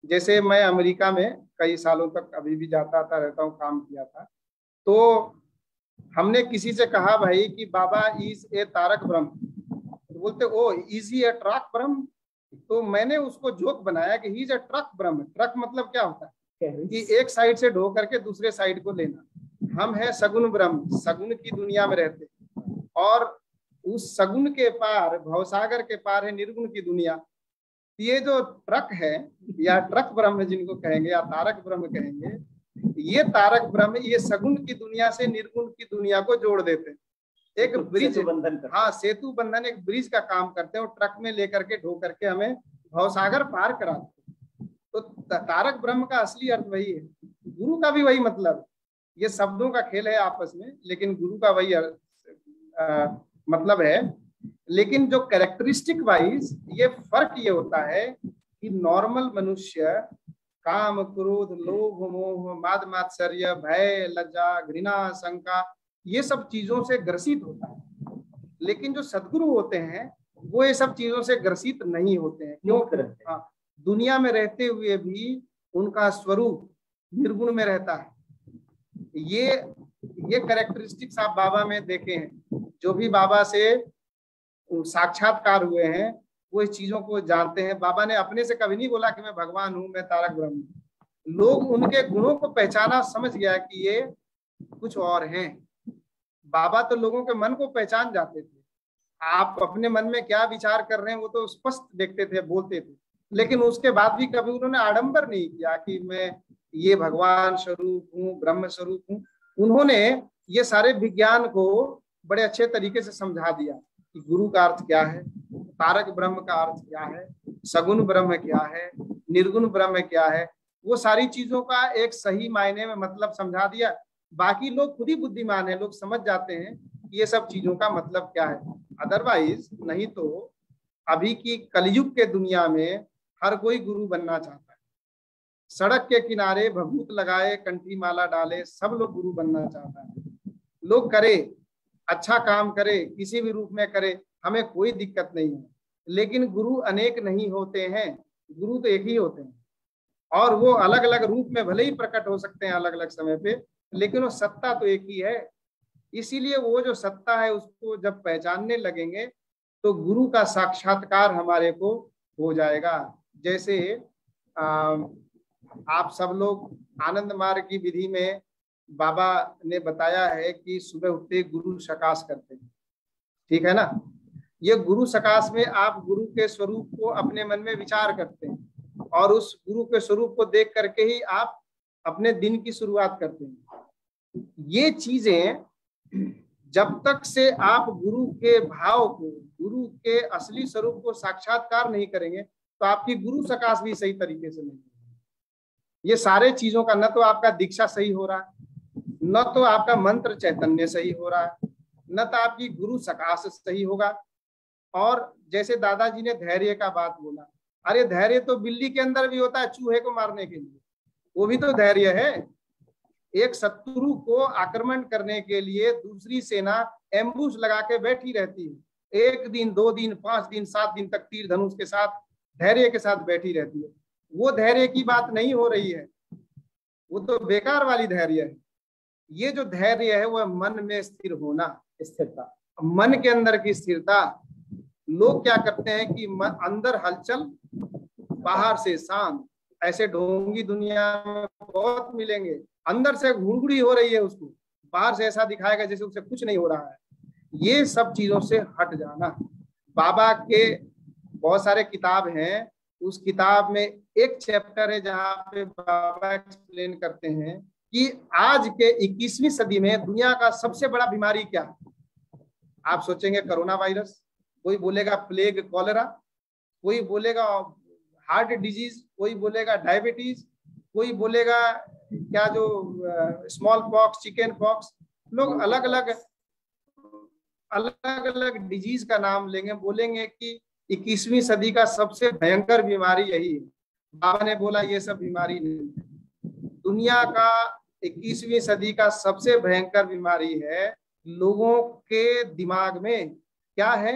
जैसे मैं अमेरिका में कई सालों तक अभी भी जाता आता रहता हूँ, काम किया था, तो हमने किसी से कहा भाई कि बाबा इज ए तारक ब्रह्म, तो बोलते ओ इज ही ए ट्रक ब्रह्म। तो मैंने उसको जोक बनाया कि he is a truck Brahma. Truck मतलब क्या होता है कि एक साइड से ढो करके दूसरे साइड को लेना। हम है सगुन ब्रह्म, सगुन की दुनिया में रहते, और उस सगुन के पार, भवसागर के पार है निर्गुण की दुनिया। ये जो ट्रक है या ट्रक ब्रह्म जिनको कहेंगे या तारक ब्रह्म कहेंगे, ये तारक ब्रह्म ये सगुन की दुनिया से निर्गुण की दुनिया को जोड़ देते हैं। एक ब्रिज बंधन, हाँ सेतु बंधन, एक ब्रिज का काम करते हैं, और ट्रक में लेकर के ढो करके हमें भवसागर पार कराते हैं। तो तारक ब्रह्म का असली अर्थ वही है, गुरु का भी वही मतलब, ये शब्दों का खेल है आपस में, लेकिन गुरु का वही मतलब है। लेकिन जो कैरेक्टरिस्टिक वाइज ये फर्क ये होता है कि नॉर्मल मनुष्य काम, क्रोध, लोभ, मोह, माद मात्सर्य, भय, लज्जा, घृणा, शंका, ये सब चीजों से ग्रसित होता है, लेकिन जो सदगुरु होते हैं वो ये सब चीजों से ग्रसित नहीं होते हैं। क्यों? हाँ, दुनिया में रहते हुए भी उनका स्वरूप निर्गुण में रहता है। ये कैरेक्टरिस्टिक्स आप बाबा में देखे हैं, जो भी बाबा से साक्षात्कार हुए हैं वो इस चीजों को जानते हैं। बाबा ने अपने से कभी नहीं बोला कि मैं भगवान हूं, मैं तारक ब्रह्म हूं। लोग उनके गुणों को पहचाना, समझ गया कि ये कुछ और हैं। बाबा तो लोगों के मन को पहचान जाते थे, आप अपने मन में क्या विचार कर रहे हैं वो तो स्पष्ट देखते थे, बोलते थे, लेकिन उसके बाद भी कभी उन्होंने आडंबर नहीं किया कि मैं ये भगवान स्वरूप हूँ, ब्रह्म स्वरूप हूँ। उन्होंने ये सारे विज्ञान को बड़े अच्छे तरीके से समझा दिया कि गुरु का अर्थ क्या है, तारक ब्रह्म का अर्थ क्या है, सगुण ब्रह्म क्या है, निर्गुण ब्रह्म क्या है, वो सारी चीजों का एक सही मायने में मतलब समझा दिया। बाकी लोग खुद ही बुद्धिमान है, लोग समझ जाते हैं कि ये सब चीजों का मतलब क्या है। अदरवाइज नहीं तो अभी की कलयुग के दुनिया में हर कोई गुरु बनना चाहता है। सड़क के किनारे भभूत लगाए, कंठी माला डाले, सब लोग गुरु बनना चाहता है। लोग करे, अच्छा काम करे, किसी भी रूप में करे, हमें कोई दिक्कत नहीं है, लेकिन गुरु अनेक नहीं होते हैं, गुरु तो एक ही होते हैं, और वो अलग अलग रूप में भले ही प्रकट हो सकते हैं अलग अलग समय पे, लेकिन वो सत्ता तो एक ही है। इसीलिए वो जो सत्ता है उसको जब पहचानने लगेंगे तो गुरु का साक्षात्कार हमारे को हो जाएगा। जैसे आप सब लोग आनंद मार्ग की विधि में बाबा ने बताया है कि सुबह उठते गुरु सकाश करते हैं, ठीक है ना। ये गुरु सकाश में आप गुरु के स्वरूप को अपने मन में विचार करते हैं, और उस गुरु के स्वरूप को देख करके ही आप अपने दिन की शुरुआत करते हैं। ये चीजें जब तक से आप गुरु के भाव को, गुरु के असली स्वरूप को साक्षात्कार नहीं करेंगे, तो आपकी गुरु सकाश भी सही तरीके से नहीं है। ये सारे चीजों का न तो आपका दीक्षा सही हो रहा है, न तो आपका मंत्र चैतन्य सही हो रहा है, न तो आपकी गुरु सकाश सही होगा। और जैसे दादाजी ने धैर्य का बात बोला, अरे धैर्य तो बिल्ली के अंदर भी होता है चूहे को मारने के लिए, वो भी तो धैर्य है। एक शत्रु को आक्रमण करने के लिए दूसरी सेना एम्बुश लगा के बैठी रहती है, 1 दिन 2 दिन 5 दिन 7 दिन तक तीर धनुष के साथ धैर्य के साथ बैठी रहती है। वो धैर्य की बात नहीं हो रही है, वो तो बेकार वाली धैर्य है। ये जो धैर्य है वो मन में स्थिर होना, स्थिरता, मन के अंदर की स्थिरता। लोग क्या करते हैं कि अंदर हलचल बाहर से शांत, ऐसे ढोंगी दुनिया में बहुत मिलेंगे। अंदर से घुड़घुड़ी हो रही है उसको, बाहर से ऐसा दिखाएगा जैसे उसे कुछ नहीं हो रहा है। ये सब चीजों से हट जाना। बाबा के बहुत सारे किताब हैं, उस किताब में एक चैप्टर है जहाँ पे बाबा एक्सप्लेन करते हैं कि आज के 21वीं सदी में दुनिया का सबसे बड़ा बीमारी क्या है। आप सोचेंगे कोरोना वायरस, कोई बोलेगा प्लेग कॉलेरा, कोई बोलेगा हार्ट डिजीज, कोई बोलेगा डायबिटीज, कोई बोलेगा क्या जो स्मॉल पॉक्स, चिकन पॉक्स। लोग अलग अलग डिजीज का नाम लेंगे, बोलेंगे कि 21वीं सदी का सबसे भयंकर बीमारी यही है। बाबा ने बोला ये सब बीमारी नहीं है। दुनिया का 21वीं सदी का सबसे भयंकर बीमारी है लोगों के दिमाग में क्या है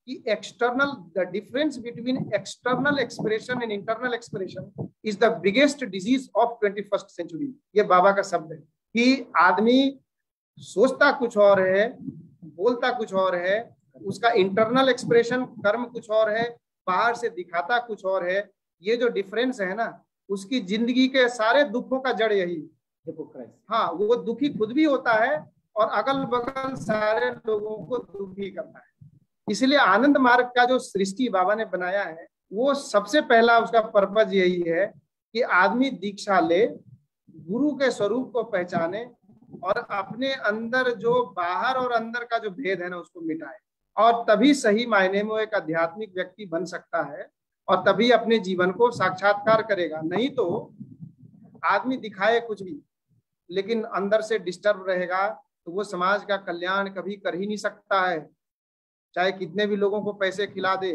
कि external, the difference between external expression and internal expression is the biggest disease of 21st century. ये बाबा का शब्द है कि आदमी सोचता कुछ और है, बोलता कुछ और है, उसका इंटरनल एक्सप्रेशन कर्म कुछ और है, बाहर से दिखाता कुछ और है। ये जो डिफरेंस है ना, उसकी जिंदगी के सारे दुखों का जड़ यही है। हाँ, वो दुखी खुद भी होता है और अगल बगल सारे लोगों को दुखी करता है। इसलिए आनंद मार्ग का जो सृष्टि बाबा ने बनाया है, वो सबसे पहला उसका पर्पज यही है कि आदमी दीक्षा ले, गुरु के स्वरूप को पहचाने और अपने अंदर जो बाहर और अंदर का जो भेद है ना उसको मिटाए, और तभी सही मायने में वो एक आध्यात्मिक व्यक्ति बन सकता है और तभी अपने जीवन को साक्षात्कार करेगा। नहीं तो आदमी दिखाए कुछ भी लेकिन अंदर से डिस्टर्ब रहेगा तो वो समाज का कल्याण कभी कर ही नहीं सकता है। चाहे कितने भी लोगों को पैसे खिला दे,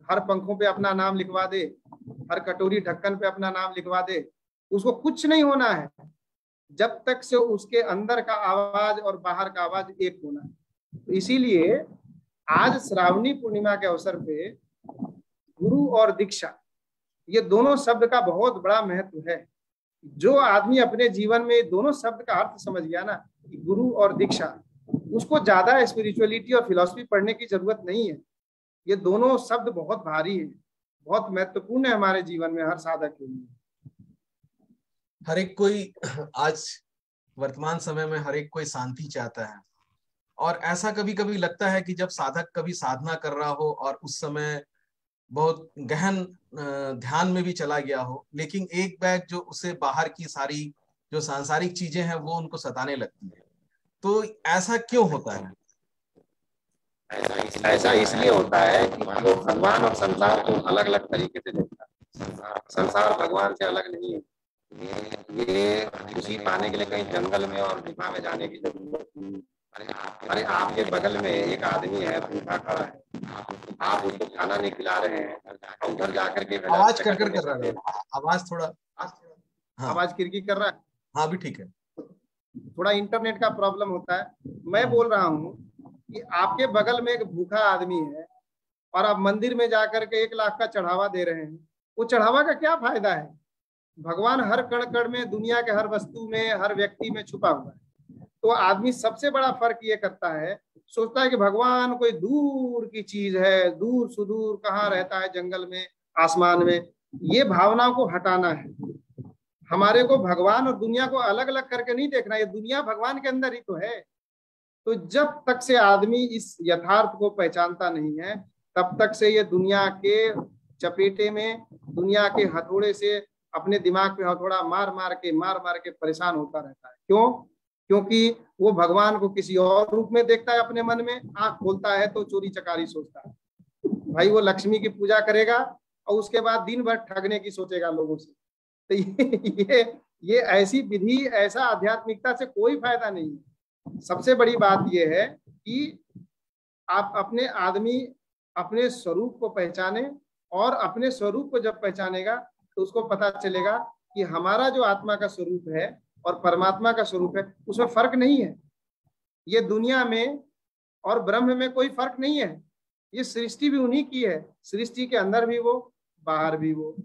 हर पंखों पे अपना नाम लिखवा दे, हर कटोरी ढक्कन पे अपना नाम लिखवा दे, उसको कुछ नहीं होना है जब तक से उसके अंदर का आवाज और बाहर का आवाज एक होना है। तो इसीलिए आज श्रावणी पूर्णिमा के अवसर पे गुरु और दीक्षा, ये दोनों शब्द का बहुत बड़ा महत्व है। जो आदमी अपने जीवन में दोनों शब्द का अर्थ समझ गया ना, कि गुरु और दीक्षा, उसको ज्यादा स्पिरिचुअलिटी और फिलॉसफी पढ़ने की जरूरत नहीं है। ये दोनों शब्द बहुत भारी है, बहुत महत्वपूर्ण है हमारे जीवन में, हर साधक के लिए। हर एक कोई आज वर्तमान समय में हर एक कोई शांति चाहता है, और ऐसा कभी कभी लगता है कि जब साधक कभी साधना कर रहा हो और उस समय बहुत गहन ध्यान में भी चला गया हो, लेकिन एक बैग जो उसे बाहर की सारी जो सांसारिक चीजें हैं वो उनको सताने लगती है। तो ऐसा क्यों होता है? ऐसा इसलिए होता है कि लोग भगवान और संसार को अलग अलग तरीके से देखता है। संसार भगवान से अलग नहीं है। ये खुशी पाने के लिए कहीं जंगल में और गुफा में जाने की जरूरत नहीं। अरे आपके बगल में एक आदमी है, भूखा खड़ा है, आप उसको खाना नहीं खिला रहे हैं, उधर जाकर के आवाज कर रहा है, आवाज थोड़ा हाँ। आवाज किरकिर कर रहा है। हाँ भी ठीक है, थोड़ा इंटरनेट का प्रॉब्लम होता है। मैं बोल रहा हूँ कि आपके बगल में एक भूखा आदमी है और आप मंदिर में जाकर के 1 लाख का चढ़ावा दे रहे हैं। वो चढ़ावा का क्या फायदा है? भगवान हर कण कण में, दुनिया के हर वस्तु में, हर व्यक्ति में छुपा हुआ है। तो आदमी सबसे बड़ा फर्क ये करता है, सोचता है कि भगवान कोई दूर की चीज है, दूर सुदूर कहाँ रहता है, जंगल में, आसमान में। ये भावनाओं को हटाना है। हमारे को भगवान और दुनिया को अलग अलग करके नहीं देखना, ये दुनिया भगवान के अंदर ही तो है। तो जब तक से आदमी इस यथार्थ को पहचानता नहीं है, तब तक से ये दुनिया के चपेटे में, दुनिया के हथौड़े से अपने दिमाग पे हथौड़ा मार मार के परेशान होता रहता है। क्यों? क्योंकि वो भगवान को किसी और रूप में देखता है अपने मन में। आंख खोलता है तो चोरी चकारी सोचता है। भाई वो लक्ष्मी की पूजा करेगा और उसके बाद दिन भर ठगने की सोचेगा लोगों से। तो ये ऐसी विधि, ऐसा आध्यात्मिकता से कोई फायदा नहीं है। सबसे बड़ी बात यह है कि आप अपने स्वरूप को पहचाने, और अपने स्वरूप को जब पहचानेगा तो उसको पता चलेगा कि हमारा जो आत्मा का स्वरूप है और परमात्मा का स्वरूप है उसमें फर्क नहीं है। ये दुनिया में और ब्रह्म में कोई फर्क नहीं है। ये सृष्टि भी उन्हीं की है, सृष्टि के अंदर भी वो, बाहर भी वो,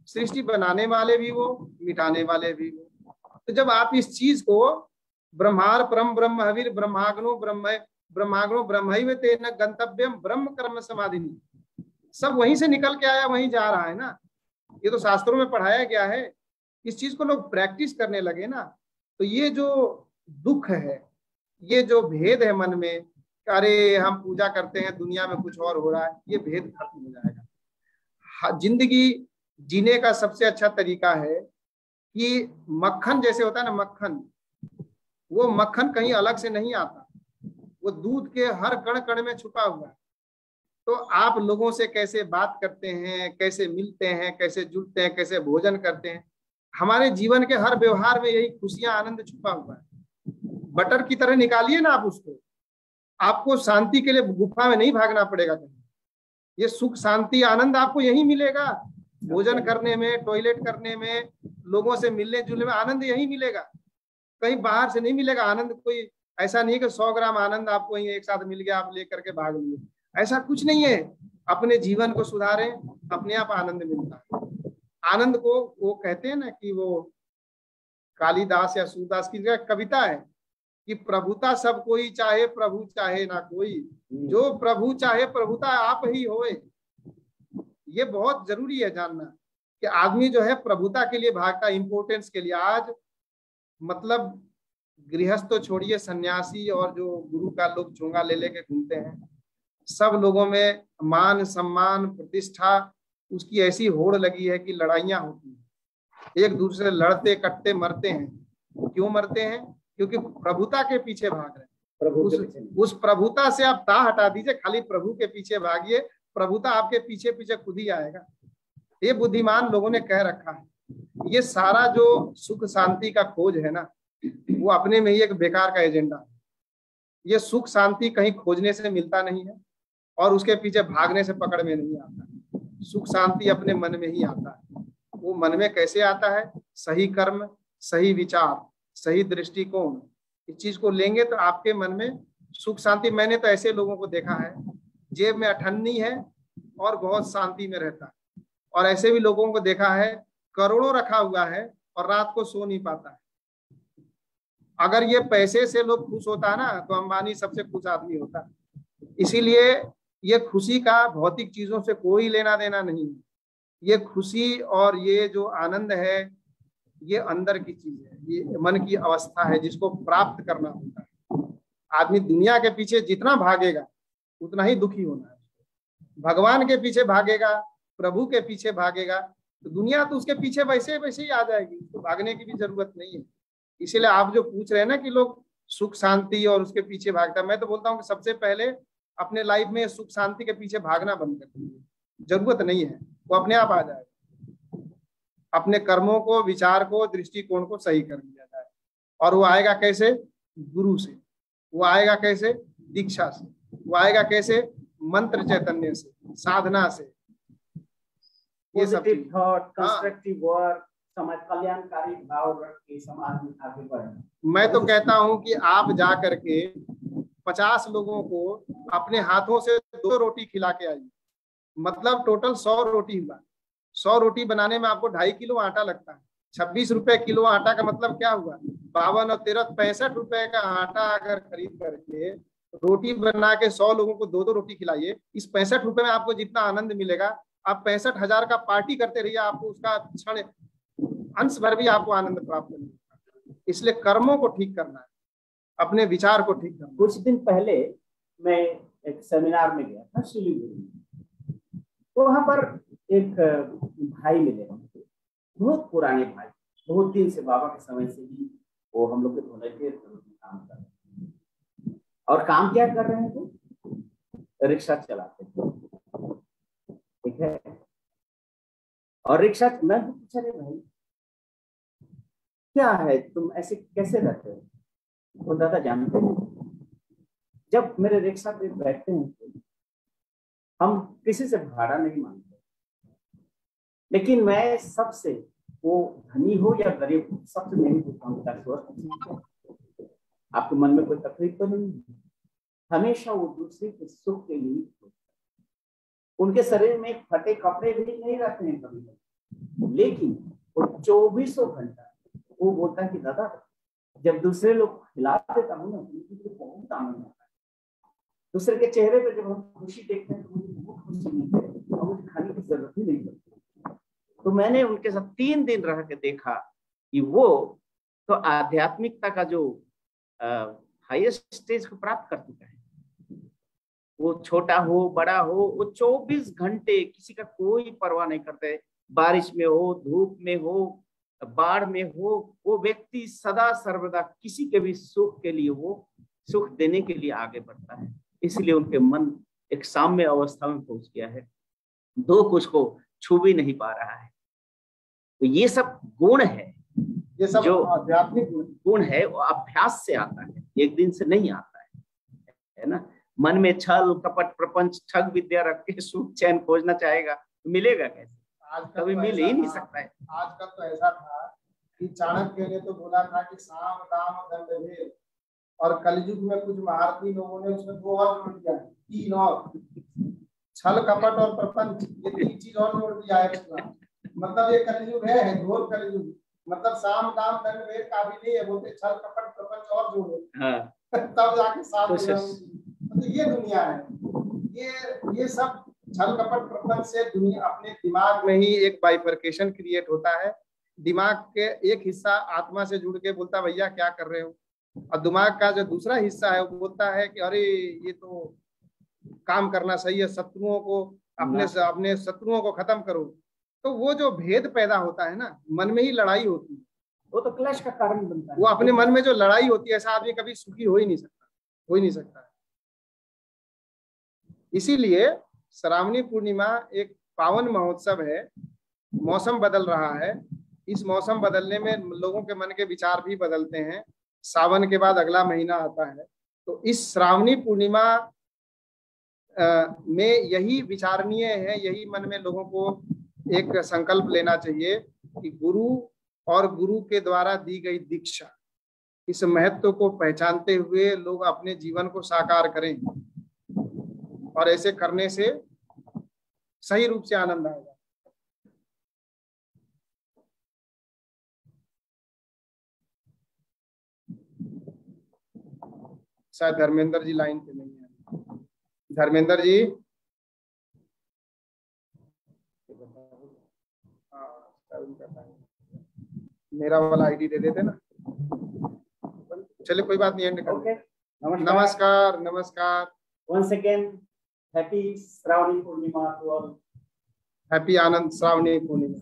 सृष्टि बनाने वाले भी वो, मिटाने वाले भी वो। तो जब आप इस चीज को ब्रह्मार परम ब्रह्म हविर ब्रह्माग्नो ब्रह्मैव तेन गंतव्यम ब्रह्म कर्म समाधि, सब वहीं से निकल के आया वहीं जा रहा है ना। ये तो शास्त्रों में पढ़ाया गया है। इस चीज को लोग प्रैक्टिस करने लगे ना, तो ये जो दुख है, ये जो भेद है मन में, अरे हम पूजा करते हैं दुनिया में कुछ और हो रहा है, ये भेद खत्म हो जाएगा। जिंदगी जीने का सबसे अच्छा तरीका है कि मक्खन जैसे होता है ना, मक्खन, वो मक्खन कहीं अलग से नहीं आता, वो दूध के हर कण कण में छुपा हुआ है। तो आप लोगों से कैसे बात करते हैं, कैसे मिलते हैं, कैसे जुड़ते हैं, कैसे भोजन करते हैं, हमारे जीवन के हर व्यवहार में यही खुशियां, आनंद छुपा हुआ है। बटर की तरह निकालिए ना आप उसको, आपको शांति के लिए गुफा में नहीं भागना पड़ेगा कहीं। ये सुख, शांति, आनंद आपको यही मिलेगा। भोजन करने में, टॉयलेट करने में, लोगों से मिलने जुलने में आनंद यही मिलेगा, कहीं बाहर से नहीं मिलेगा आनंद। कोई ऐसा नहीं है कि 100 ग्राम आनंद आपको यही एक साथ मिल गया, आप लेकर के भाग लिए, ऐसा कुछ नहीं है। अपने जीवन को सुधारें, अपने आप आनंद मिलता है। आनंद को वो कहते हैं ना कि वो कालिदास या सूरदास की कविता है कि प्रभुता सब कोई चाहे, प्रभु चाहे ना कोई, जो प्रभु चाहे प्रभुता आप ही होए। ये बहुत जरूरी है जानना कि आदमी जो है प्रभुता के लिए भागता, इंपोर्टेंस के लिए। आज मतलब गृहस्थ तो छोड़िए, सन्यासी और जो गुरु का लोग चोंगा ले लेके घूमते हैं, सब लोगों में मान सम्मान प्रतिष्ठा उसकी ऐसी होड़ लगी है कि लड़ाइयां होती हैं, एक दूसरे से लड़ते कटते मरते हैं। क्यों मरते हैं? क्योंकि प्रभुता के पीछे भाग रहे हैं। उस प्रभुता से आप ता हटा दीजिए, खाली प्रभु के पीछे भागिए, प्रभुता आपके पीछे पीछे खुद ही आएगा। ये बुद्धिमान लोगों ने कह रखा है। ये सारा जो सुख शांति का खोज है ना, वो अपने में ही एक बेकार का एजेंडा है। ये सुख शांति कहीं खोजने से मिलता नहीं है और उसके पीछे भागने से पकड़ में नहीं आता। सुख शांति अपने मन में ही आता है। वो मन में कैसे आता है? सही कर्म, सही विचार, सही दृष्टिकोण, इस चीज को लेंगे तो आपके मन में सुख शांति। मैंने तो ऐसे लोगों को देखा है जेब में 98 है और बहुत शांति में रहता है, और ऐसे भी लोगों को देखा है करोड़ों रखा हुआ है और रात को सो नहीं पाता है। अगर ये पैसे से लोग खुश होता है ना, तो अंबानी सबसे खुश आदमी होता है। इसीलिए ये खुशी का भौतिक चीजों से कोई लेना देना नहीं है। ये खुशी और ये जो आनंद है, ये अंदर की चीज है, ये मन की अवस्था है जिसको प्राप्त करना होता है। आदमी दुनिया के पीछे जितना भागेगा उतना ही दुखी होना है। भगवान के पीछे भागेगा, प्रभु के पीछे भागेगा, तो दुनिया तो उसके पीछे वैसे वैसे ही आ जाएगी, तो भागने की भी जरूरत नहीं है। इसीलिए आप जो पूछ रहे हैं ना कि लोग सुख शांति और उसके पीछे भागता, मैं तो बोलता हूँ कि सबसे पहले अपने लाइफ में सुख शांति के पीछे भागना बंद कर दीजिए, जरूरत नहीं है, वो अपने आप आ जाएगा। अपने कर्मों को, विचार को, दृष्टिकोण को सही कर दिया जाए। और वो आएगा कैसे? गुरु से। वो आएगा कैसे? दीक्षा से। वो आएगा कैसे? मंत्र चैतन्य से, साधना से। ये सब थॉट, कंस्ट्रक्टिव वर्क, समाज कल्याणकारी भाव रख के समाज में आगे बढ़ना। मैं तो कहता हूं कि आप जा करके 50 लोगों को अपने हाथों से 2 रोटी खिला के आइए, मतलब टोटल 100 रोटी हुआ। 100 रोटी बनाने में आपको 2.5 किलो आटा लगता है। 26 रुपए किलो आटा का मतलब क्या हुआ? 52 और 13 65 रुपए का आटा अगर खरीद करके रोटी बना के 100 लोगों को 2-2 रोटी खिलाइए, इस 65 रुपए में आपको जितना आनंद मिलेगा, आप 65,000 का पार्टी करते रहिए, आपको उसका क्षण अंश भर भी आपको आनंद प्राप्त नहीं होगा। इसलिए कर्मों को ठीक करना है, अपने विचार को ठीक करना। कुछ दिन पहले मैं एक सेमिनार में गया था सिलीगुड़ी, तो वहां पर एक भाई मिले, बहुत पुराने भाई, बहुत दिन से, बाबा के समय से ही वो हम लोग के वॉलंटियर काम कर रहे हैं। और काम क्या कर रहे हैं? तो रिक्शा चलाते हैं, ठीक है। और रिक्शा मैं तो पूछा, रे भाई क्या है, तुम ऐसे कैसे रहते हो? वो दादा जानते हैं, जब मेरे रिक्शा पे बैठते हैं हम किसी से भाड़ा नहीं मांगते, लेकिन मैं सबसे, वो धनी हो या गरीब हो, सबसे नहीं पूछता हूँ आपके मन में कोई तकलीफ तो नहीं है? हमेशा वो दूसरे के सुख के लिए सोचते। उनके शरीर में फटे कपड़े भी नहीं रहते हैं कभी, लेकिन वो 24 घंटा वो बोलता है कि दादा जब दूसरे लोग खिला देता हूँ ना तो बहुत आनंद आता है। दूसरे के चेहरे पे जब हम खुशी देखते हैं तो मुझे बहुत खुशी मिलती है और मुझे खाने की जरूरत ही नहीं पड़ती। तो मैंने उनके साथ 3 दिन रह के देखा कि वो तो आध्यात्मिकता का जो हाईएस्ट स्टेज को प्राप्त कर चुका है। वो छोटा हो बड़ा हो, वो 24 घंटे किसी का कोई परवाह नहीं करते, बारिश में हो, धूप में हो, बाढ़ में हो, वो व्यक्ति सदा सर्वदा किसी के भी सुख के लिए, वो सुख देने के लिए आगे बढ़ता है। इसलिए उनके मन एक साम्य अवस्था में पहुंच गया है, दुख उसको छू भी नहीं पा रहा है। तो ये सब गुण है, ये सब जो आध्यात्मिक गुण है वो अभ्यास से आता है, एक दिन से नहीं आता है ना। मन में छल कपट प्रपंच ठग विद्या रख के सुख चैन खोजना चाहेगा तो मिलेगा कैसे? कभी मिल ही नहीं सकता है। आजकल तो ऐसा था कि चाणक्य ने तो बोला था कि साम दाम दंड भेद, और कलयुग में कुछ महारथी लोगों ने उसमें 2 और जोड़ दिया, 3 और, छल कपट और प्रपंच, ये 3 चीज और जोड़ दिया है। मतलब ये कलयुग है, घोर कलयुग। मतलब साम दाम दंड भेद काफी नहीं है, बोलते छल कपट प्रपंच और जोड़ो। हाँ। तब जाके साथ तो ये दुनिया है। ये सब छल कपट प्रपंच से दुनिया अपने दिमाग में ही एक बाइफर्केशन क्रिएट होता है। दिमाग के एक हिस्सा आत्मा से जुड़ के बोलता भैया क्या कर रहे हो, और दिमाग का जो दूसरा हिस्सा है वो बोलता है कि अरे ये तो काम करना सही है, शत्रुओं को अपने शत्रुओं को खत्म करो। तो वो जो भेद पैदा होता है ना, मन में ही लड़ाई होती है, वो तो क्लेश का कारण बनता है। वो अपने मन में जो लड़ाई होती है, ऐसा आदमी कभी सुखी हो ही नहीं सकता। इसीलिए श्रावणी पूर्णिमा एक पावन महोत्सव है। मौसम बदल रहा है, इस मौसम बदलने में लोगों के मन के विचार भी बदलते हैं। सावन के बाद अगला महीना आता है, तो इस श्रावणी पूर्णिमा में यही विचारणीय है, यही मन में लोगों को एक संकल्प लेना चाहिए कि गुरु और गुरु के द्वारा दी गई दीक्षा, इस महत्व को पहचानते हुए लोग अपने जीवन को साकार करें, और ऐसे करने से सही रूप से आनंद आएगा। शायद धर्मेंद्र जी लाइन पे नहीं है। धर्मेंद्र जी, मेरा वाला आईडी दे देते ना। चलिए कोई बात नहीं, एंड कर। ओके, नमस्कार नमस्कार। once again happy Shravani Purnima to all. Happy Anand Shravani Purnima.